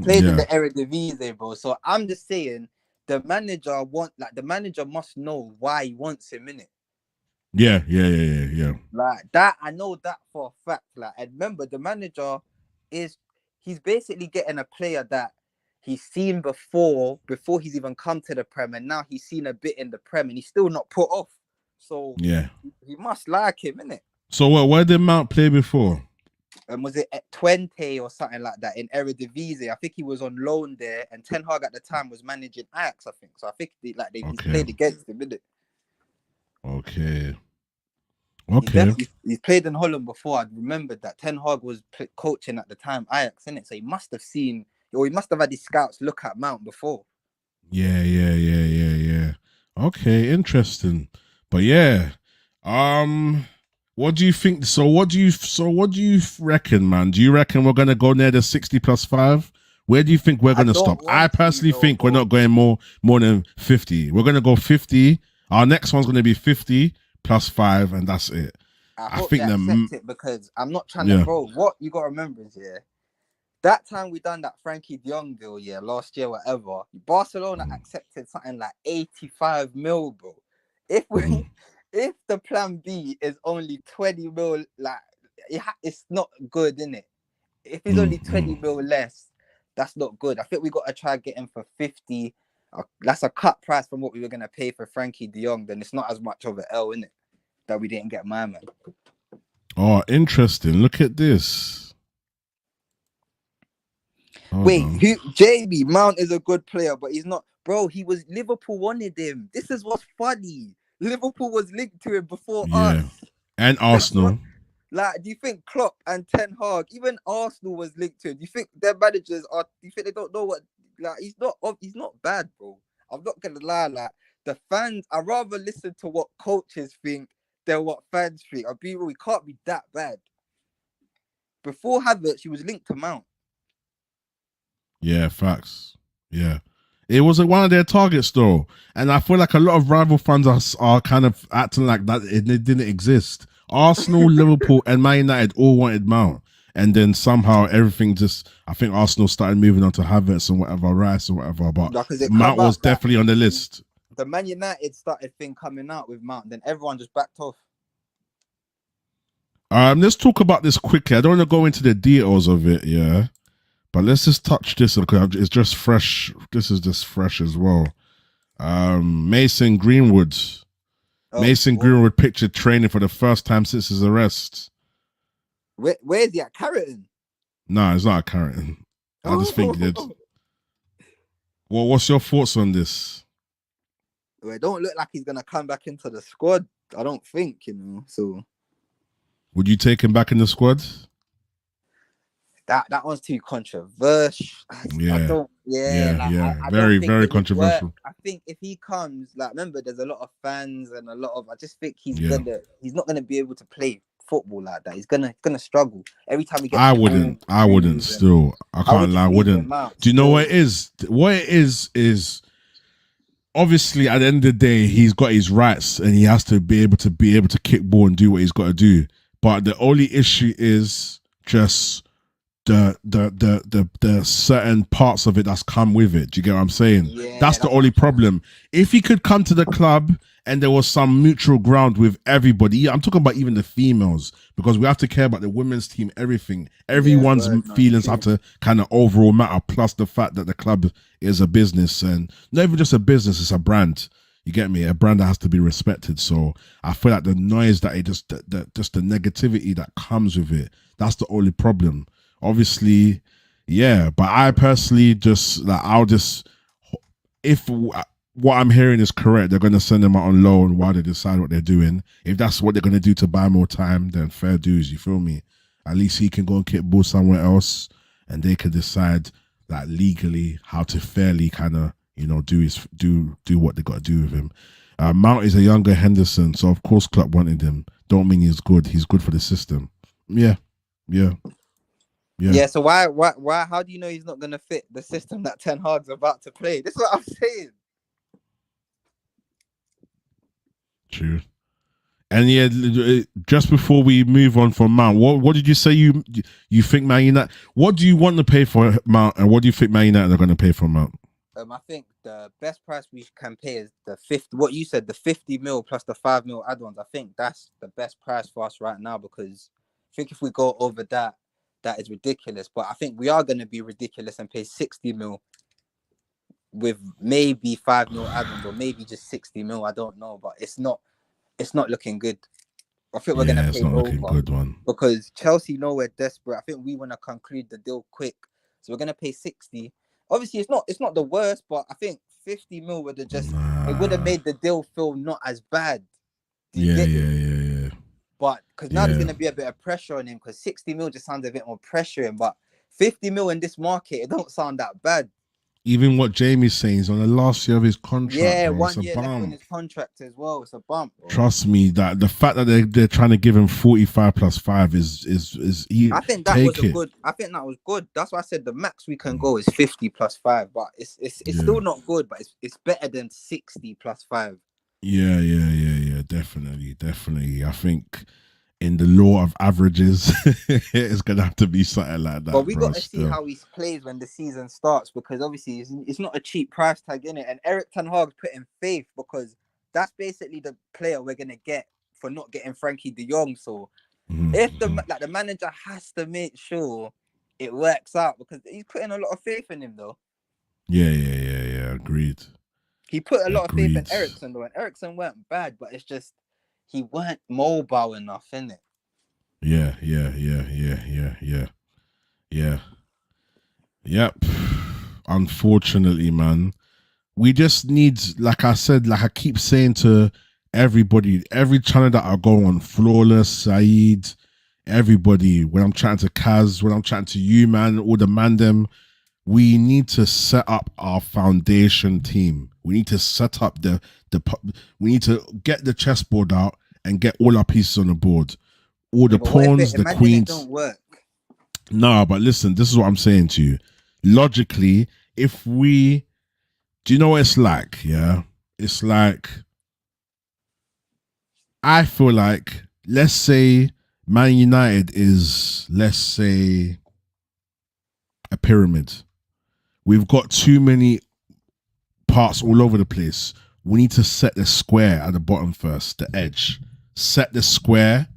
played in the Eredivisie, bro. So I'm just saying, the manager must know why he wants him in it. Yeah. Like that, I know that for a fact. Like, and remember, the manager he's basically getting a player that he's seen before he's even come to the Prem, and now he's seen a bit in the Prem, and he's still not put off. So yeah, he must like him, innit? So where did Mount play before? Was it at Twente or something like that in Eredivisie? I think he was on loan there, and Ten Hag at the time was managing Ajax, I think. So I think he's played against him, innit? Okay. He's played in Holland before. I remembered that Ten Hag was coaching at the time Ajax, innit? So he must have seen, or he must have had his scouts look at Mount before. Yeah. Okay, interesting. But yeah, What do you think? What do you reckon, man? Do you reckon we're gonna go near the 60 plus 5? Where do you think we're I gonna don't stop? I want to personally though, think we're bro. not going more than 50. We're gonna go 50. Our next one's gonna be 50 plus 5, and that's it. I I hope they think accept it because I'm not trying to, yeah, bro. What you gotta remember is, yeah, that time we done that Frankie De Jong deal, yeah, last year, whatever. Barcelona accepted something like 85 mil, bro. If we, mhm, if the plan B is only 20 mil, like it's not good, innit? If it's only 20 mhm. mil less, that's not good. I think we got to try and get him for 50. That's a cut price from what we were gonna pay for Frankie De Jong. Then it's not as much of an L, innit? That we didn't get my man. Oh, interesting. Look at this. Hold Wait, on. who? JB Mount is a good player, but he's not. Bro, he was Liverpool wanted him. This is what's funny. Liverpool was linked to him before Yeah, us. and That's what. Arsenal. Like, do you think Klopp and Ten Hag, even Arsenal was linked to him? Do you think their managers are? Do you think they don't know what? Like, he's not. He's not bad, bro. I'm not gonna lie. Like the fans, I rather listen to what coaches think than what fans think. I'll be real. He can't be that bad. Before Havertz, he was linked to Mount. Yeah, facts. Yeah. It was one of their targets though. And I feel like a lot of rival fans are kind of acting like that it didn't exist. Arsenal, Liverpool, and Man United all wanted Mount. And then somehow everything just I think Arsenal started moving on to Havertz and whatever, Rice or whatever. But Because it Mount come was out that definitely on the list. the Man United started thing coming out with Mount, then everyone just backed off. Let's talk about this quickly. I don't want to go into the details of it, yeah. But let's just touch this because it's just fresh. This is just fresh as well. Mason Greenwood. Oh, Mason whoa. Greenwood pictured training for the first time since his arrest. Where's he at? Carrington. No, it's not a Carrington. I just think that. Oh, Well, what's your thoughts on this? well, it don't look like he's gonna come back into the squad. I don't think, So Would you take him back in the squad? that one's too controversial. I Yeah, don't. Yeah, yeah, like yeah. I don't Very, think very it would work. controversial. I think if he comes, like, remember, there's a lot of fans and a lot of. I just think Yeah, he's not gonna be able to play football like that. He's gonna struggle every time he gets I the ball. wouldn't. I wouldn't. Move, and Still, I I would can't lie. just I leave wouldn't. him out Do you know what still. it is? What it is obviously at the end of the day he's got his rights and he has to be able to kick ball and do what he's got to do. But the only issue is just the certain parts of it that's come with it. Do you get what I'm saying? Yeah, That's the that's what only I'm trying to. problem. If he could come to the club and there was some mutual ground with everybody, I'm talking about even the females, because we have to care about the women's team, everything. Yeah, Everyone's word, no, it's feelings have true. to kind of overall matter, plus the fact that the club is a business and not even just a business, it's a brand. You get me? A brand that has to be respected. So I feel like the noise that it just the negativity that comes with it, that's the only problem. Obviously, yeah, but I personally just like I'll just if what I'm hearing is correct, they're going to send them out on loan while they decide what they're doing. If that's what they're going to do to buy more time, then fair dues. You feel me? At least he can go and kick ball somewhere else, and they can decide like legally how to fairly kind of do what they got to do with him. Mount is a younger Henderson, so of course Klopp wanted him. Don't mean he's good. He's good for the system. Yeah, yeah, yeah. Yeah, so why? How do you know he's not gonna fit the system that Ten Hag's about to play? This is what I'm saying. True. And yeah, just before we move on from Mount, what did you say you think Man United? What do you want to pay for Mount, and what do you think Man United are going to pay for Mount? I think the best price we can pay is the 50. What you said, the 50 mil plus the 5 mil add-ons. I think that's the best price for us right now because I think if we go over that, that is ridiculous. But I think we are going to be ridiculous and pay 60 mil with maybe 5 mil add-ons or maybe just 60 mil. I don't know, but it's not looking good. I think we're gonna Yeah, it's pay not looking over good, one. because Chelsea know we're desperate. I think we want to conclude the deal quick, so we're gonna pay 60. Obviously, it's not the worst, but I think 50 mil would have just it would have Nah. made the deal feel not as bad. Do you Yeah, get yeah, me? yeah, yeah, But because now there's yeah. gonna be a bit of pressure on him because 60 mil just sounds a bit more pressure in, but 50 mil in this market it don't sound that bad. Even what Jamie's saying is on the last year of his contract, Yeah, bro. It's one a year left on bump. his contract as well. It's a bump, bro. Trust me, that the fact that they're trying to give him 45 plus 5 is he I think that was take a it. good. I think that was good. That's why I said the max we can Mm. go is 50 plus 5, but it's Yeah. still not good, but it's better than 60 plus 5. Yeah. Definitely, definitely. I think in the law of averages, it's gonna have to be something like But that, we bro. got to see Still. how he plays when the season starts because obviously it's not a cheap price tag in it. And Eric Ten Hag's putting faith because that's basically the player we're gonna get for not getting Frankie De Jong. So if Mm-hmm. the manager has to make sure it works out because he's putting a lot of faith in him though. Yeah. Agreed. He put a lot of faith in Agreed. Ericsson though, and Ericsson weren't bad, but it's just he weren't mobile enough, innit? Yeah. Yep. Unfortunately, man. We just need, like I said, like I keep saying to everybody, every channel that I go on, Flawless, Saeed, everybody, when I'm chatting to Kaz, when I'm chatting to you, man, all the man them, we need to set up our foundation team. We need to set up we need to get the chessboard out and get all our pieces on the board. All Yeah, the but what if pawns, the imagine it queens. don't work? Nah, but listen, this is what I'm saying to you. Logically, if we do you know what it's like? Yeah. It's like, I feel like, let's say Man United is, let's say, a pyramid. We've got too many parts all over the place. We need to set the square at the bottom first, the edge. Set the square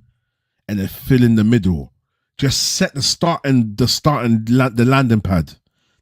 and then fill in the middle. Just set the landing pad.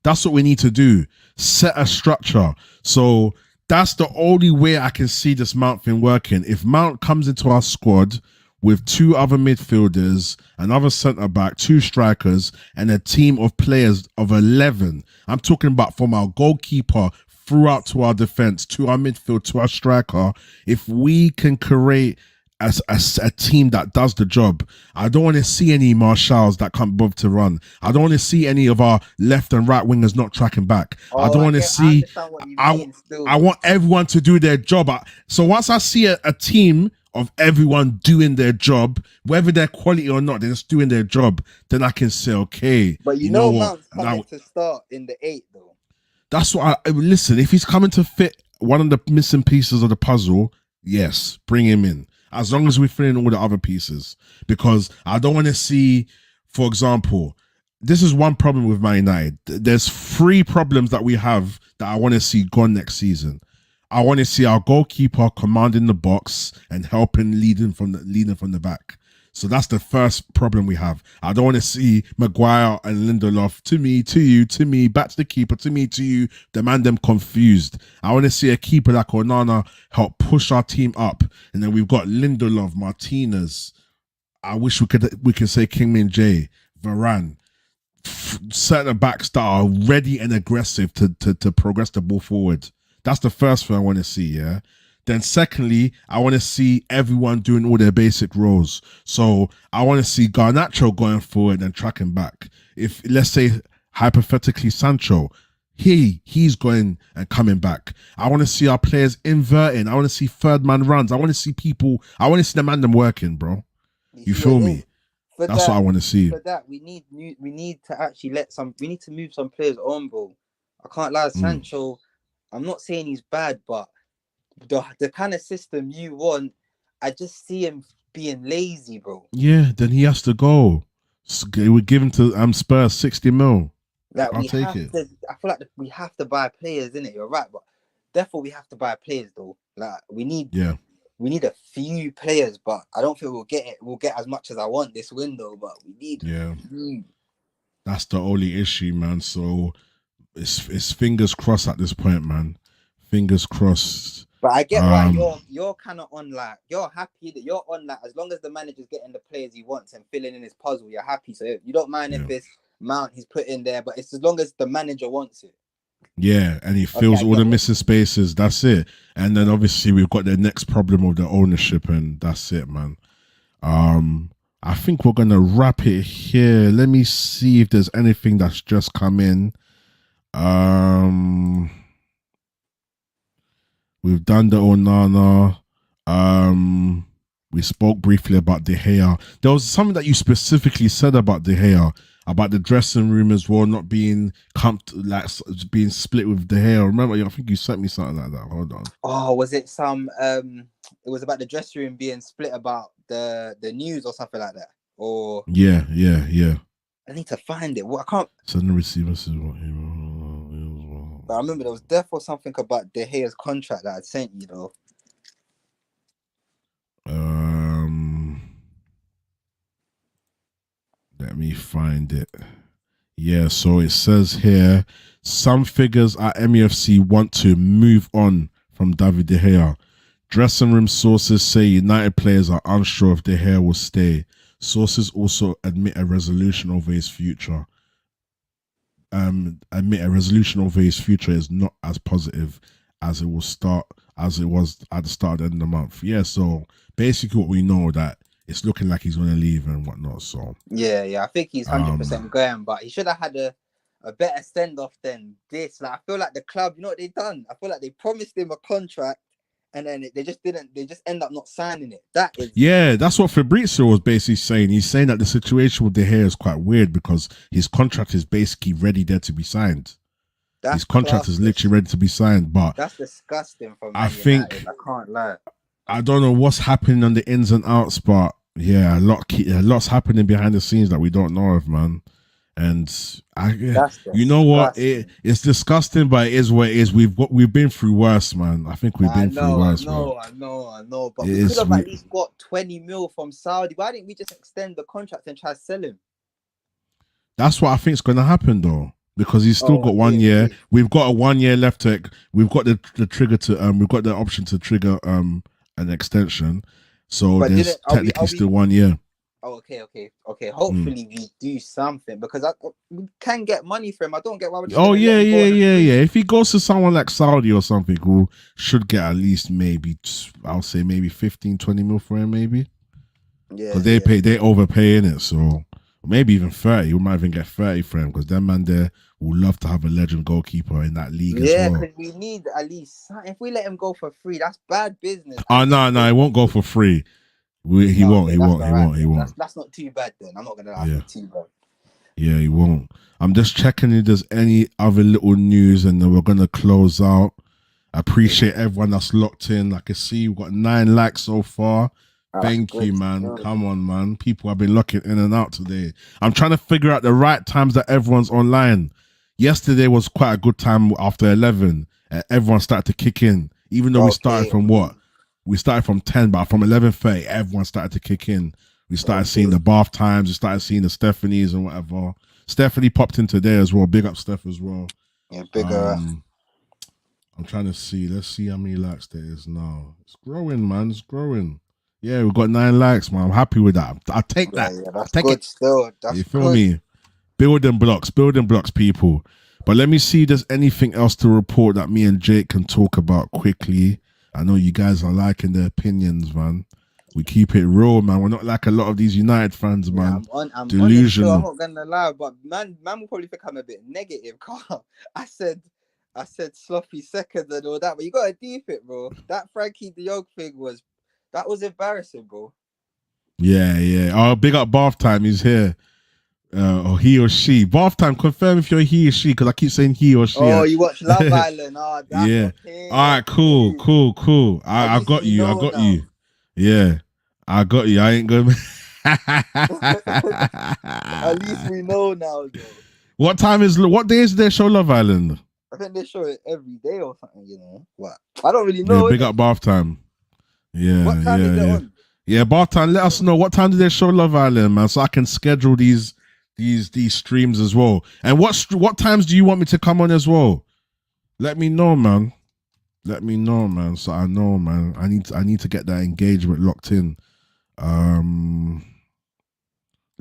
That's what we need to do. Set a structure. So that's the only way I can see this Mount thing working. If Mount comes into our squad with two other midfielders, another centre back, two strikers, and a team of players of 11. I'm talking about from our goalkeeper throughout to our defence, to our midfield, to our striker. If we can create as a team that does the job. I don't want to see any Marshals that can't bother to run. I don't want to see any of our left and right wingers not tracking back. I Oh, don't want to I see. understand what you I mean still. I want everyone to do their job. So once I see a team of everyone doing their job, whether they're quality or not, they're just doing their job, then I can say, okay, But you know what? Mount's coming Now to start in the 8th though. that's what listen. If he's coming to fit one of the missing pieces of the puzzle, yes, bring him in. As long as we fill in all the other pieces, because I don't want to see, for example, this is one problem with Man United. There's three problems that we have that I want to see gone next season. I want to see our goalkeeper commanding the box and helping leading from the back. So that's the first problem we have. I don't want to see Maguire and Lindelof to me, to you, to me, back to the keeper, to me, to you, the man them confused. I want to see a keeper like Onana help push our team up. And then we've got Lindelof, Martinez. I wish we could say Kingmin J, Varane, certain backs that are ready and aggressive to progress the ball forward. That's the first thing I want to see, yeah? Then secondly, I want to see everyone doing all their basic roles. So I want to see Garnacho going forward and tracking back. If, let's say, hypothetically, Sancho, he's going and coming back. I want to see our players inverting. I want to see third man runs. I want to see the man them working, bro. You feel me? For That's what I want to see. For that, we need to actually we need to move some players on, bro. I can't lie, Sancho. I'm not saying he's bad, but the kind of system you want, I just see him being lazy, bro. Yeah, then he has to go. We're giving to Spurs 60 mil. Like I'll take it. I feel like we have to buy players, innit? You're right, but therefore we have to buy players though. Like we need a few players, but I don't feel we'll get it. We'll get as much as I want this window, but we need. Yeah, that's the only issue, man. So it's fingers crossed at this point, man. Fingers crossed. But I get why you're kind of on like you're happy that you're on like as long as the manager's getting the players he wants and filling in his puzzle, you're happy. So you don't mind if it's Mount he's put in there, but it's as long as the manager wants it. Yeah, and he fills all the missing spaces. That's it. And then obviously we've got the next problem of the ownership, and that's it, man. I think we're gonna wrap it here. Let me see if there's anything that's just come in. Um, we've done the Onana. We spoke briefly about De Gea. There was something that you specifically said about De Gea, about the dressing room as well, not being being split with De Gea. Remember, I think you sent me something like that. Hold on. Oh, was it some? It was about the dressing room being split about the news or something like that. Or Yeah. I need to find it. What I can't. Send the receiver. But I remember there was definitely something about De Gea's contract that I'd sent you though. Let me find it. Yeah, so it says here some figures at MUFC want to move on from David De Gea. Dressing room sources say United players are unsure if De Gea will stay. Sources also admit a resolution over his future. Admit a resolution over his future is not as positive as it was at the start of the end of the month. Yeah, so basically what we know that it's looking like he's gonna leave and whatnot. So Yeah, I think he's 100% going, but he should have had a better send off than this. Like I feel like the club, you know what they've done? I feel like they promised him a contract and then they just didn't. They just end up not signing it. That's what Fabrizio was basically saying. He's saying that the situation with De Gea is quite weird because his contract is basically ready there to be signed. His contract is literally ready to be signed, but that's disgusting for Man United. I can't lie. I don't know what's happening on the ins and outs, but yeah, a lot's happening behind the scenes that we don't know of, man. And you know what? It's disgusting, but it is what it is. We've been through worse, man. I think we've been through worse. I know. But we could have at least got 20 mil from Saudi. Why didn't we just extend the contract and try to sell him? That's what I think is going to happen, though, because he's still got 1 year. We've got a 1 year left. We've got the trigger to we've got the option to trigger an extension. So there's technically still 1 year. Oh, okay. Hopefully we do something because we can get money for him. I don't get why we're just yeah. If he goes to someone like Saudi or something, who should get at least maybe, I'll say maybe 15, 20 mil for him, maybe. Yeah. Because they overpaying it, so maybe even 30. We might even get 30 for him because that man there will love to have a legend goalkeeper in that league as well. Yeah, because we need at least, if we let him go for free, that's bad business. Oh, no, he won't go for free. He won't. That's not too bad then. I'm not gonna lie, too bad. Yeah, he won't. I'm just checking if there's any other little news, and then we're gonna close out. I appreciate everyone that's locked in. I can see we've got 9 likes so far. Thank you, man. Come on, man. People have been locking in and out today. I'm trying to figure out the right times that everyone's online. Yesterday was quite a good time after 11. Everyone started to kick in, even though we started from what? We started from 10, but from 11:30, everyone started to kick in. We started seeing the bath times. We started seeing the Stephanies and whatever. Stephanie popped in today as well. Big up Steph as well. Yeah, bigger. I'm trying to see. Let's see how many likes there is now. It's growing, man. It's growing. Yeah, we've got 9 likes, man. I'm happy with that. I'll take that. Yeah, that's good still. You feel me? Building blocks, people. But let me see if there's anything else to report that me and Jake can talk about quickly. I know you guys are liking the opinions, man. We keep it real, man. We're not like a lot of these United fans, man. I'm delusional. I'm not gonna lie, but man will probably think I'm a bit negative. I said sloppy second and all that, but you gotta deep it, bro. That Frankie De Jong thing was embarrassing, bro. Yeah. Oh, big up Bath Time. He's here. Or he or she. Bath Time, confirm if you're he or she, because I keep saying he or she. Oh, you watch Love Island. Oh, that's yeah. Okay. All right, cool. I got you. Yeah. I got you. I ain't going. At least we know now, though. What days do they show Love Island? I think they show it every day or something, you know. What? I don't really know. Yeah, big up Bath Time. Yeah. What time is it on? Yeah, Bath Time, let us know what time do they show Love Island, man, so I can schedule these streams as well. And what times do you want me to come on as well? Let me know, man. So I know, man. I need to get that engagement locked in. Let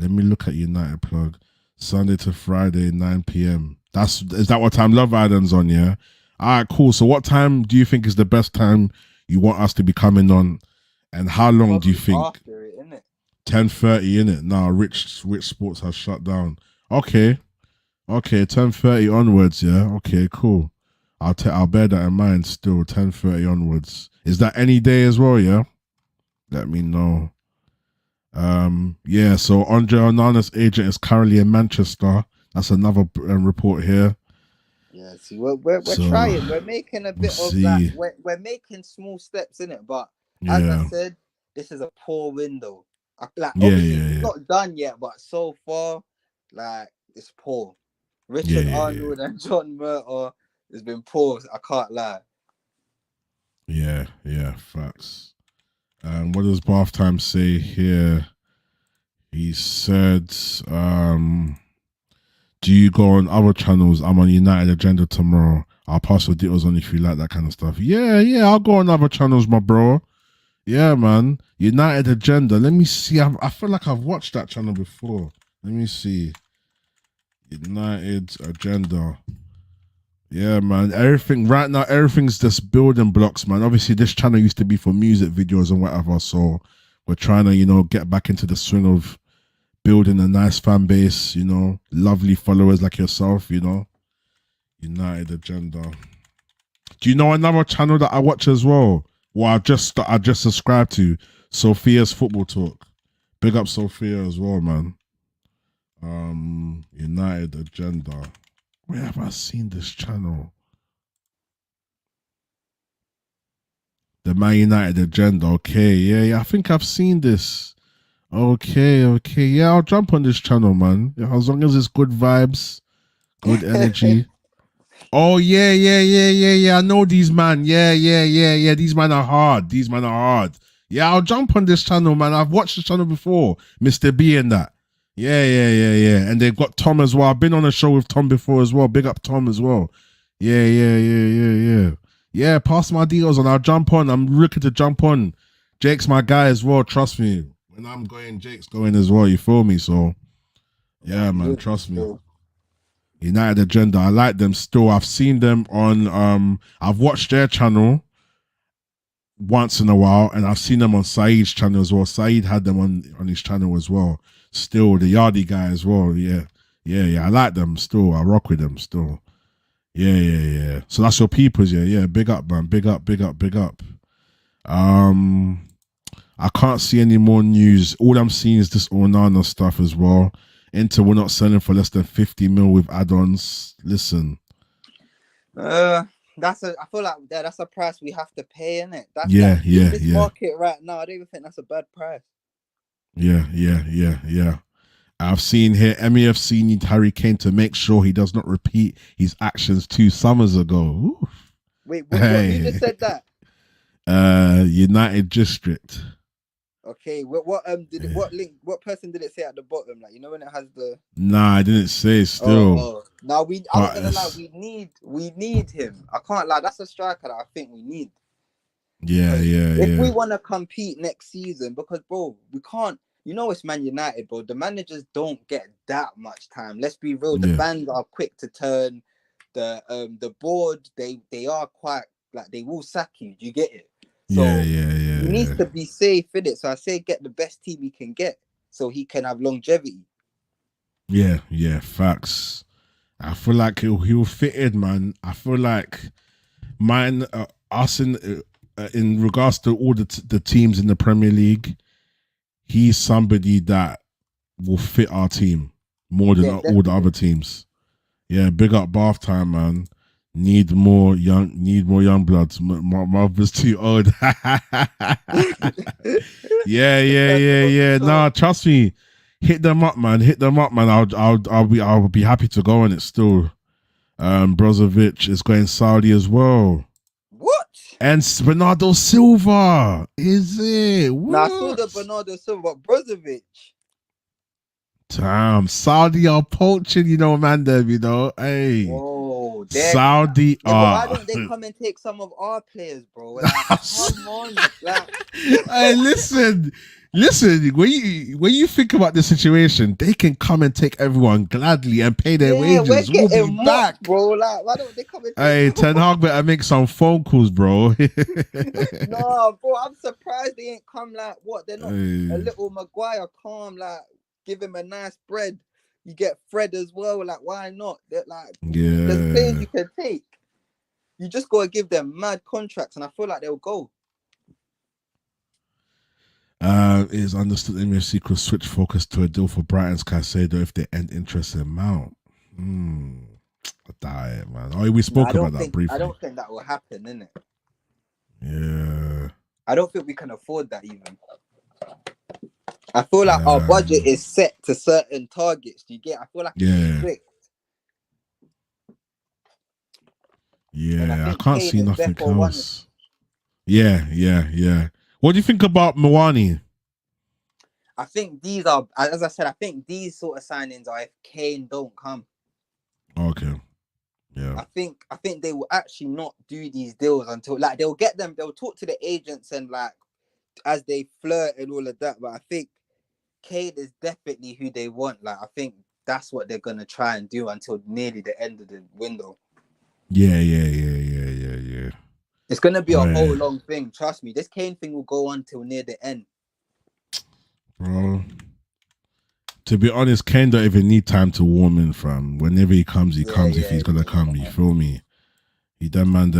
me look at United Plug. Sunday to Friday, 9 p.m. Is that what time Love Island's on, yeah? All right, cool. So what time do you think is the best time you want us to be coming on? And how long do you think? After it, innit? 10:30, innit? Now, Rich Sports has shut down. Okay. Okay, 10:30 onwards. Yeah. Okay, cool. I'll bear that in mind. Still 10:30 onwards. Is that any day as well? Yeah. Let me know. Yeah. So Andre Onana's agent is currently in Manchester. That's another report here. Yeah, see, we're So trying. We're making a we'll bit of like see. we're making small steps in it, but as I Yeah. said, this is a poor window. Like Yeah. obviously Yeah. it's Yeah. not done yet, but so far, like it's poor. Yeah. Richard Yeah. Yeah. Arnold and John Murtaugh has been poor. I can't lie. Yeah. Yeah. Facts. What does Bath Time say here? He said, do you go on other channels? I'm on United Agenda tomorrow. I'll pass your details on if you like that kind of stuff. Yeah, yeah, I'll go on other channels, my bro. Yeah, man. United Agenda. Let me see. I feel like I've watched that channel before. Let me see. United Agenda. Yeah, man. Everything right now, everything's just building blocks, man. Obviously, this channel used to be for music videos and whatever. So we're trying to, get back into the swing of building a nice fan base, lovely followers like yourself, United Agenda. Do you know another channel that I watch as well? Well, I just subscribed to Sophia's Football Talk. Big up Sophia as well, man. United Agenda. Where have I seen this channel? The Man United Agenda. Okay, yeah. I think I've seen this. Okay. Yeah, I'll jump on this channel, man. Yeah, as long as it's good vibes, good energy. Oh yeah. I know these man. Yeah. These man are hard. Yeah, I'll jump on this channel, man. I've watched this channel before, Mr. B and that. Yeah. And they've got Tom as well. I've been on a show with Tom before as well. Big up Tom as well. Yeah. Yeah, pass my deals on. I'll jump on. I'm looking to jump on. Jake's my guy as well. Trust me. When I'm going, Jake's going as well. You feel me? So, yeah, man. Trust me. United Agenda. I like them still. I've seen them on I've watched their channel once in a while, and I've seen them on Saeed's channel as well. Saeed had them on his channel as well. Still the Yardy guy as well. Yeah. I like them still. I rock with them still. Yeah. So that's your peoples, yeah. Big up, man. Big up. I can't see any more news. All I'm seeing is this Onana stuff as well. Inter we're not selling for less than 50 mil with add-ons. Listen. I feel like that's a price we have to pay, isn't it? That's Yeah. in this market right now. I don't even think that's a bad price. Yeah. I've seen here MEFC need Harry Kane to make sure he does not repeat his actions 2 summers ago. Ooh. Wait, what, who just said that? United District. Okay, what link? What person did it say at the bottom? Like, when it has the. Nah, I didn't say still. Oh. Now I was gonna lie. We need him. I can't lie. That's a striker that I think we need. Yeah. If we want to compete next season, because bro, we can't. It's Man United, bro. The managers don't get that much time. Let's be real. The fans are quick to turn. The board, they are quite like they will sack you. Do you get it? So he needs to be safe in it. So I say get the best team he can get, so he can have longevity. Yeah. Facts. I feel like he'll fit in, man. I feel like us in regards to all the teams in the Premier League, he's somebody that will fit our team more than all the other teams. Yeah, big up Bath Time, man. Need more young bloods. My mother's too old. Yeah. Nah, trust me. Hit them up, man. I'll be happy to go on it still. Brozovic is going Saudi as well. What? And Bernardo Silva, is it? What? Now I saw the Bernardo Silva, but Brozovic. Damn, Saudi are poaching, man, them, hey. Whoa, Saudi are. Why don't they come and take some of our players, bro? Like, come on, hey, listen. When you think about the situation, they can come and take everyone gladly and pay their wages. We'll be back, bro. Like, why don't they come and take Hey, Ten Hag better make some phone calls, bro. No, bro, I'm surprised they ain't come like what? They're not a little Maguire calm, like give him a nice bread. You get Fred as well. Like, why not? Like, there's players Yeah. you can take. You just gotta give them mad contracts, and I feel like they'll go. It is understood MFC could switch focus to a deal for Brighton's Caicedo if they end interest in Mount. I doubt it, man. Oh, we No, spoke about that I briefly. don't think that will happen, innit? Yeah. I don't think we can afford that even. I feel like our budget is set to certain targets. Do you get? I feel like it's strict. Yeah, I think can't Kane see is nothing therefore else. Yeah. What do you think about Moani? I think these are, as I said, I think these sort of signings are if Kane don't come. Okay. Yeah. I think they will actually not do these deals until like they'll get them. They'll talk to the agents and like as they flirt and all of that. But I think Kane is definitely who they want. Like I think that's what they're gonna try and do until nearly the end of the window. Yeah. It's gonna be a whole long thing. Trust me, this Kane thing will go on till near the end. Bro. To be honest, Kane don't even need time to warm in, fam. Whenever he comes, he comes. If he's gonna come, you feel me? That man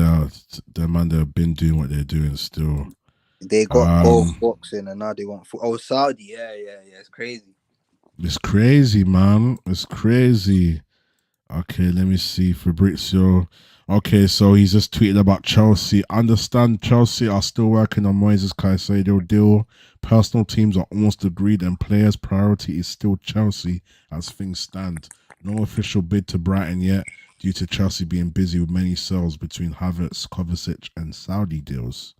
they've been doing what they're doing still. They got both boxing and now they want Saudi. Yeah. It's crazy. It's crazy, man. It's crazy. Okay, let me see. Fabrizio. Okay, so he's just tweeted about Chelsea. Understand Chelsea are still working on Moises Caicedo deal. Personal teams are almost agreed and players' priority is still Chelsea as things stand. No official bid to Brighton yet due to Chelsea being busy with many sales between Havertz, Kovacic and Saudi deals.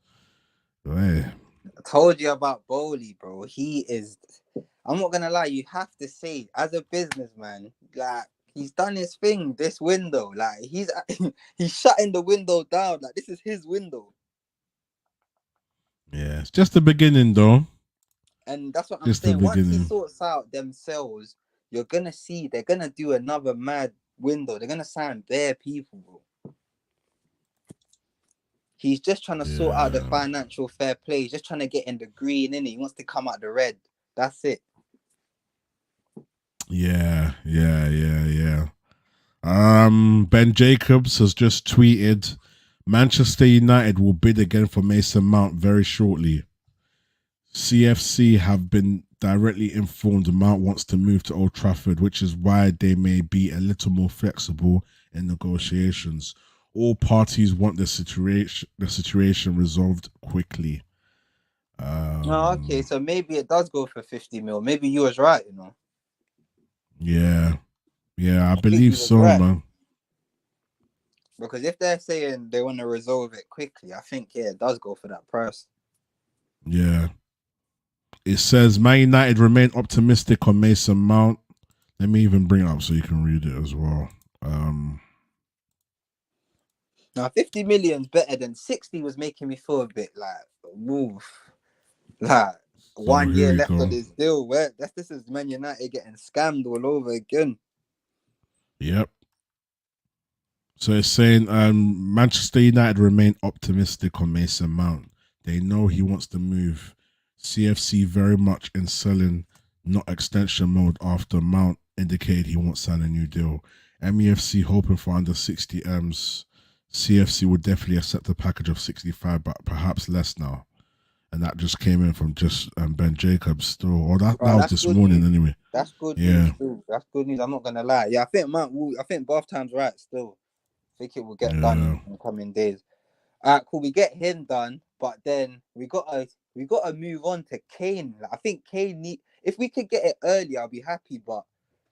Hey. I told you about Bowley, bro. He is, I'm not gonna lie, you have to say, as a businessman, like he's done his thing this window. Like he's shutting the window down. Like this is his window. Yeah, it's just the beginning though. And that's what I'm saying. Once he sorts out themselves, you're gonna see they're gonna do another mad window. They're gonna sign their people, bro. He's just trying to sort out the financial fair play. He's just trying to get in the green, innit? He wants to come out the red. That's it. Yeah. Ben Jacobs has just tweeted, Manchester United will bid again for Mason Mount very shortly. CFC have been directly informed Mount wants to move to Old Trafford, which is why they may be a little more flexible in negotiations. All parties want the situation resolved quickly. Okay, so maybe it does go for 50 mil. Maybe you was right, you know. Yeah, I believe so, right, man. Because if they're saying they want to resolve it quickly, I think it does go for that price. Yeah. It says Man United remain optimistic on Mason Mount. Let me even bring it up so you can read it as well. Now 50 million is better than 60 was making me feel a bit like move. Like 1 year left on this deal. This is Man United getting scammed all over again. Yep. So it's saying Manchester United remain optimistic on Mason Mount. They know he wants to move. CFC very much in selling, not extension mode after Mount indicated he won't sign a new deal. MEFC hoping for under 60 M's. CFC would definitely accept a package of 65, but perhaps less now. And that just came in from just Ben Jacobs still. Or that was this morning anyway. That's good news too. That's good news. I'm not gonna lie. Yeah, I think Bath Time's right still. I think it will get done in the coming days. All right, cool. We get him done, but then we gotta move on to Kane. Like, I think Kane if we could get it early, I'll be happy. But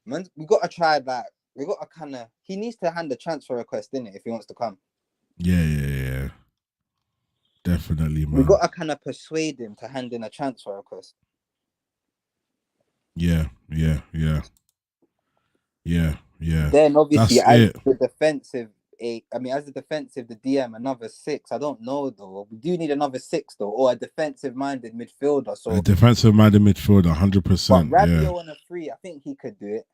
man, we gotta try that. We gotta he needs to hand the transfer request in it if he wants to come. Yeah. Definitely, man. We gotta kind of persuade him to hand in a transfer request. Yeah. Then obviously as the defensive, the DM another 6. I don't know though. We do need another 6 though, or a defensive-minded midfielder. So a defensive-minded midfielder, 100%. But Rabiot on a free, I think he could do it.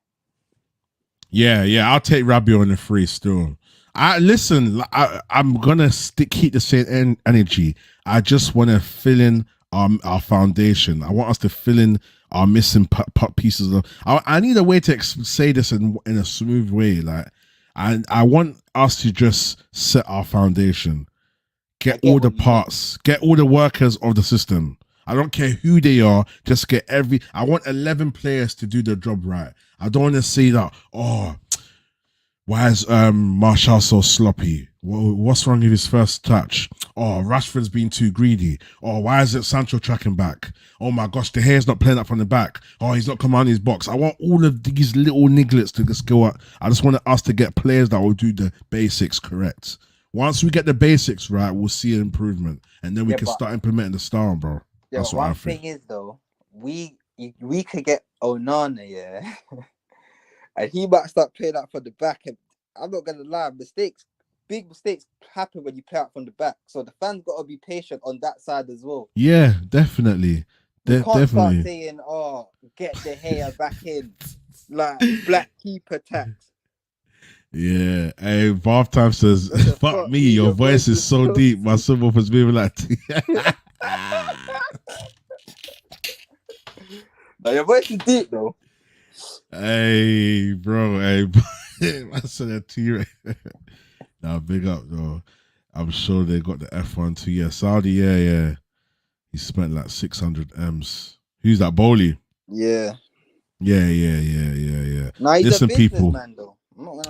Yeah. I'll take Rabiot on a free still. I'm gonna keep the same energy. I just want to fill in our foundation. I want us to fill in are missing pieces of. I need a way to say this in a smooth way. Like, I want us to just set our foundation, I get get all the what you mean. parts, get all the workers of the system. I don't care who they are, just get I want 11 players to do the job right. I don't want to see that, oh, why is Marshall so sloppy? What's wrong with his first touch? Oh, Rashford's been too greedy. Oh, why is it Sancho tracking back? Oh my gosh, De Gea's not playing up from the back. Oh, he's not commanding his box. I want all of these little niglets to just go up. I just want us to get players that will do the basics correct. Once we get the basics right, we'll see an improvement, and then we can start implementing the style, bro. Yeah, That's but what I one think. thing is though, we could get Onana, yeah, and he might start playing out from the back. And I'm not gonna lie, big mistakes happen when you play out from the back. So the fans gotta be patient on that side as well. Yeah, definitely. We can't start Definitely. saying, "Oh, get De Gea back in," like black keeper tax. Yeah. Hey, Bath Time says, fuck me, me, your voice is so deep. My deep. subwoofer's moving like. Now, your voice is deep though. Hey, bro. Hey, I said that to you. Nah, big up, though. I'm sure they got the F1 too. Yeah, Saudi, yeah. He spent like 600 M's. Who's that, Bowley? Yeah. Yeah. Nah, he's Listen, a people. businessman though.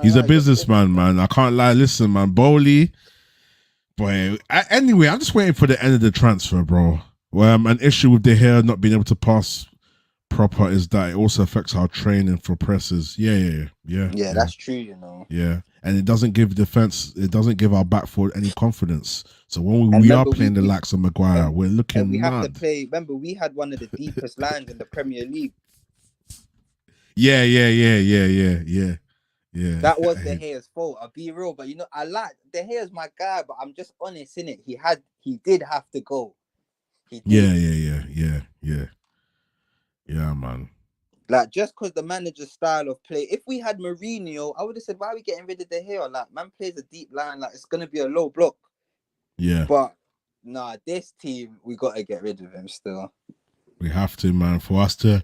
He's a businessman, man. I can't lie. Listen, man. Bowley. Boy, anyway, I'm just waiting for the end of the transfer, bro. An issue with De Gea not being able to pass proper is that it also affects our training for presses. Yeah. Yeah, that's true, you know. Yeah, and it doesn't give it doesn't give our back four any confidence. So when we are remember, playing the likes of Maguire, we're looking and we have to mad. play. Remember, we had one of the deepest lines in the Premier League. Yeah. That was De Gea's fault. I'll be real, but you know, I like De Gea's my guy, but I'm just honest in it. He did have to go. He did. Yeah, man. Like, just because the manager's style of play, if we had Mourinho, I would have said, why are we getting rid of De Gea? Like, man plays a deep line, like it's gonna be a low block. Yeah. But nah, this team, we gotta get rid of him still. We have to, man, for us to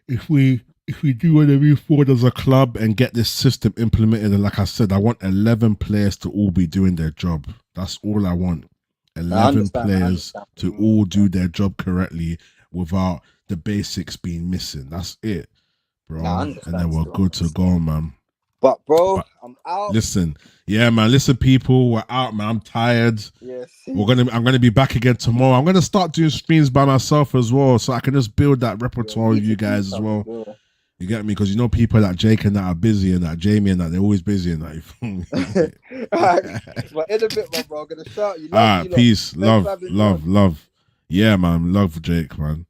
if we do want to move forward as a club and get this system implemented, and like I said, I want 11 players to all be doing their job. That's all I want. 11 players to all do their job correctly without the basics being missing. That's it, bro. And then we're good to go, man. But bro, I'm out. Listen, yeah, man. Listen, people, we're out, man. I'm tired. Yes. I'm gonna be back again tomorrow. I'm gonna start doing streams by myself as well, so I can just build that repertoire with you guys as well. You get me? Because you know people like Jake and that are busy, and that Jamie and that they're always busy and that. But in a bit, my bro, I'm gonna shout you. Peace, love. Yeah, man, love Jake, man.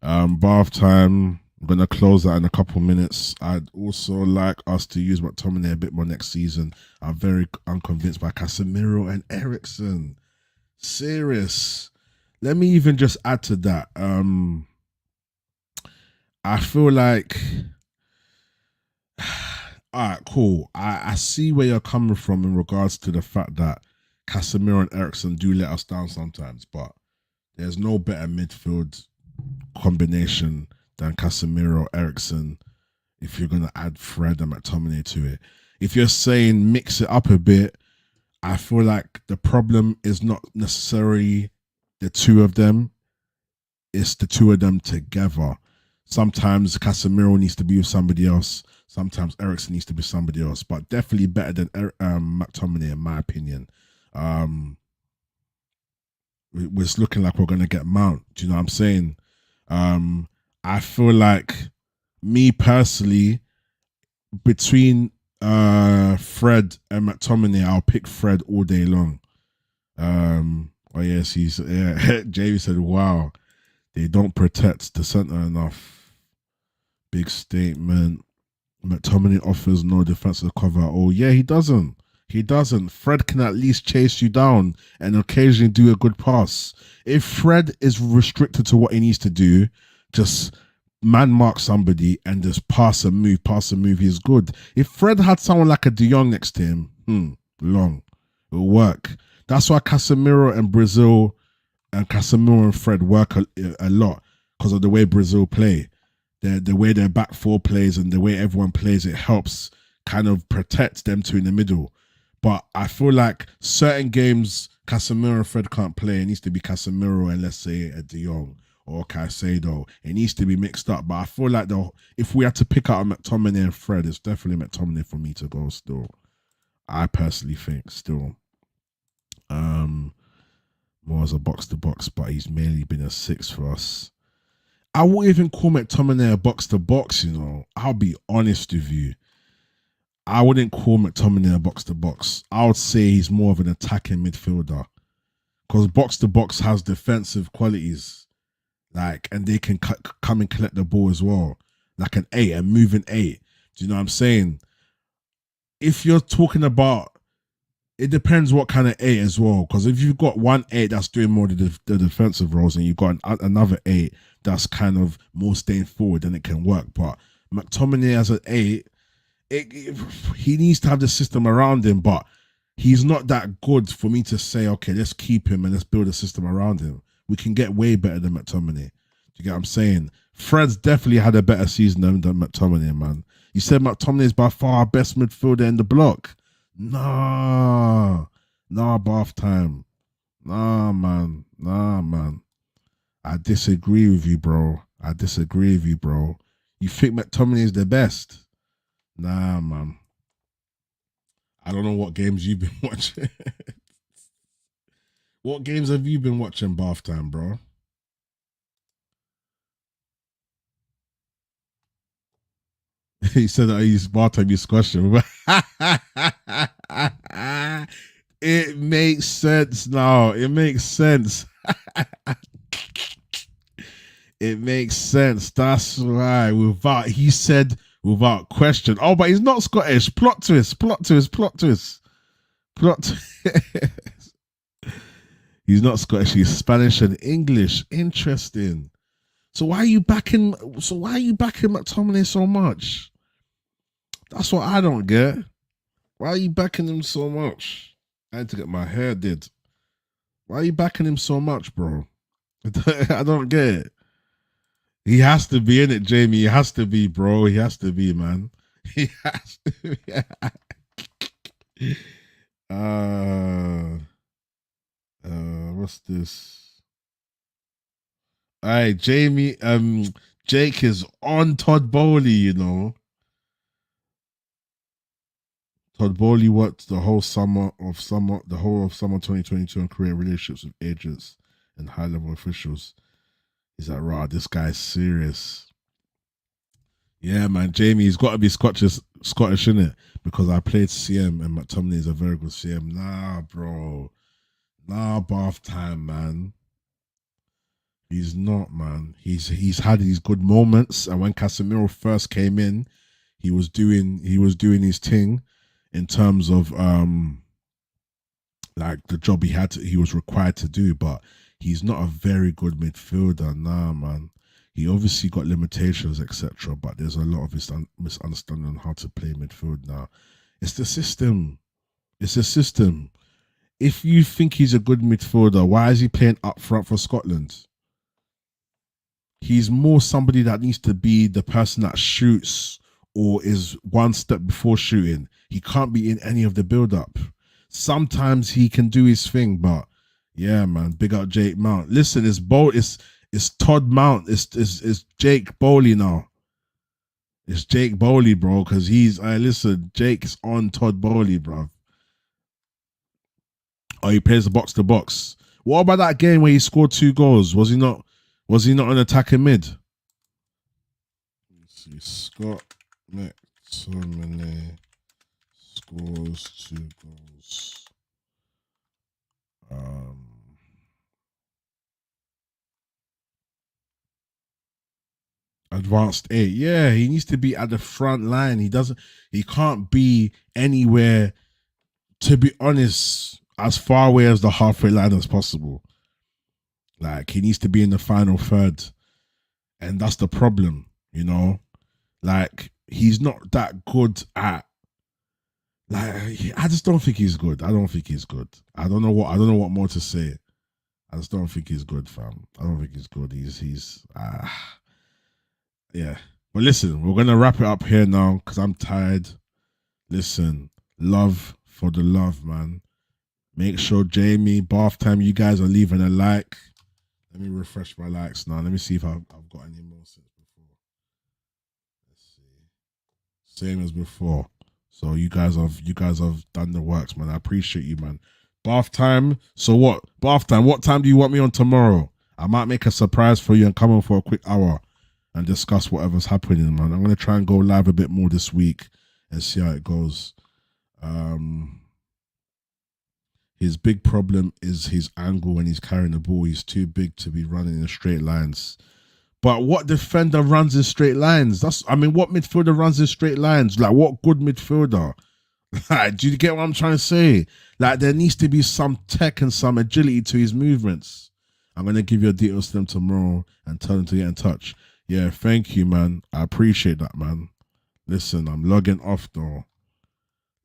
Bath time. I'm gonna close that in a couple minutes. I'd also like us to use McTominay a bit more next season. I'm very unconvinced by Casemiro and Eriksen. Serious. Let me even just add to that. I feel like, all right, cool. I see where you're coming from in regards to the fact that Casemiro and Eriksen do let us down sometimes, but there's no better midfield combination than Casemiro, Eriksen, if you're going to add Fred and McTominay to it. If you're saying mix it up a bit, I feel like the problem is not necessarily the two of them, it's the two of them together. Sometimes Casemiro needs to be with somebody else. Sometimes Eriksen needs to be somebody else, but definitely better than McTominay, in my opinion. It's looking like we're going to get Mount. Do you know what I'm saying? I feel like, me personally, between Fred and McTominay, I'll pick Fred all day long. Oh yes, Jamie said, wow, they don't protect the centre enough. Big statement. McTominay offers no defensive cover. Oh yeah, he doesn't. Fred can at least chase you down and occasionally do a good pass. If Fred is restricted to what he needs to do, just man mark somebody and just pass and move, he's good. If Fred had someone like a De Jong next to him, it'll work. That's why Casemiro and Brazil and Casemiro and Fred work a lot, because of the way Brazil play. the way their back four plays and the way everyone plays, it helps kind of protect them two in the middle. But I feel like certain games, Casemiro and Fred can't play. It needs to be Casemiro and let's say a De Jong or Caicedo. It needs to be mixed up. But I feel like if we had to pick out a McTominay and Fred, it's definitely McTominay for me to go still. I personally think still. More as a box to box, but he's mainly been a 6 for us. I wouldn't even call McTominay a box to box, you know. I'll be honest with you. I wouldn't call McTominay a box to box. I would say he's more of an attacking midfielder. Because box to box has defensive qualities. And they can come and collect the ball as well. Like an 8, a moving 8. Do you know what I'm saying? If you're talking about, it depends what kind of 8 as well. Because if you've got one 8 that's doing more of the defensive roles and you've got another 8 that's kind of more staying forward, then it can work. But McTominay as an 8, he needs to have the system around him, but he's not that good for me to say, okay, let's keep him and let's build a system around him. We can get way better than McTominay. Do you get what I'm saying? Fred's definitely had a better season than McTominay, man. You said McTominay is by far our best midfielder in the block. Nah, bath time. Nah, man. I disagree with you, bro. You think McTominay is the best? Nah, man. I don't know what games you've been watching. What games have you been watching bath time, bro? He said that I use bath time, use question. It makes sense now. It makes sense. It makes sense. That's right. He said without question. Oh, but he's not Scottish. Plot twist. He's not Scottish. He's Spanish and English. Interesting. So why are you backing McTominay so much? That's what I don't get. Why are you backing him so much? I had to get my hair did. Why are you backing him so much, bro? I don't get it. He has to be in it, Jamie. He has to be, bro. He has to be, man. He has to be. What's this? All right, Jamie. Jake is on Todd Bowley, you know. Todd Bowley worked the whole of summer 2022 and create relationships with agents and high level officials. He's like, rah, this guy's serious. Yeah, man, Jamie, he's got to be Scottish, innit? Because I played CM and McTominay is a very good CM. Nah, bro. Nah, bath time, man. He's not, man. He's had his good moments, and when Casemiro first came in, he was doing his thing in terms of like the job he was required to do, but he's not a very good midfielder. Nah, man. He obviously got limitations, etc. But there's a lot of misunderstanding on how to play midfield now. It's the system. If you think he's a good midfielder, why is he playing up front for Scotland? He's more somebody that needs to be the person that shoots or is one step before shooting. He can't be in any of the build-up. Sometimes he can do his thing, but yeah, man, big up Jake Mount. Listen, it's Todd Mount. It's Jake Bowley now. It's Jake Bowley, bro, because listen, Jake's on Todd Bowley, bro. Oh, he plays the box to box. What about that game where he scored 2 goals? Was he not an attacking mid? Let's see, Scott McTominay scores 2 goals. Advanced 8. Yeah, he needs to be at the front line. He can't be anywhere, to be honest, as far away as the halfway line as possible. Like, he needs to be in the final third. And that's the problem, you know? Like, he's not that good at, like, I just don't think he's good. I don't think he's good. I don't know what more to say. I just don't think he's good, fam. I don't think he's good. Yeah. But listen, we're gonna wrap it up here now because I'm tired. Listen, love for the love, man. Make sure Jamie, bath time, you guys are leaving a like. Let me refresh my likes now. Let me see if I've got any more since before. Let's see. Same as before. So you guys have done the works, man. I appreciate you, man. Bath time. So what? Bath time. What time do you want me on tomorrow? I might make a surprise for you and come on for a quick hour and discuss whatever's happening, man. I'm gonna try and go live a bit more this week and see how it goes. Um, his big problem is his angle when he's carrying the ball. He's too big to be running in straight lines. But what defender runs in straight lines? What midfielder runs in straight lines? Like, what good midfielder? Like, do you get what I'm trying to say? Like, there needs to be some tech and some agility to his movements. I'm gonna give you a details to them tomorrow and tell them to get in touch. Yeah, thank you, man. I appreciate that, man. Listen, I'm logging off though.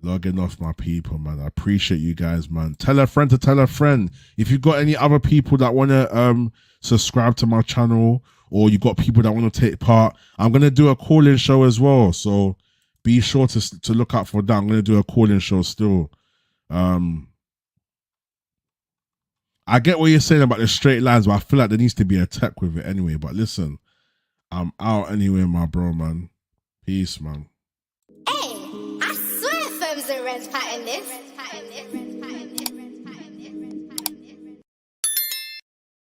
Logging off, my people, man. I appreciate you guys, man. Tell a friend to tell a friend. If you got any other people that want to subscribe to my channel, or you got people that want to take part, I'm gonna do a call-in show as well. So be sure to look out for that. I'm gonna do a call-in show still. I get what you're saying about the straight lines, but I feel like there needs to be a tech with it anyway. But listen, I'm out anyway, my bro, man. Peace, man. Hey, I swear firms and rents pattern this.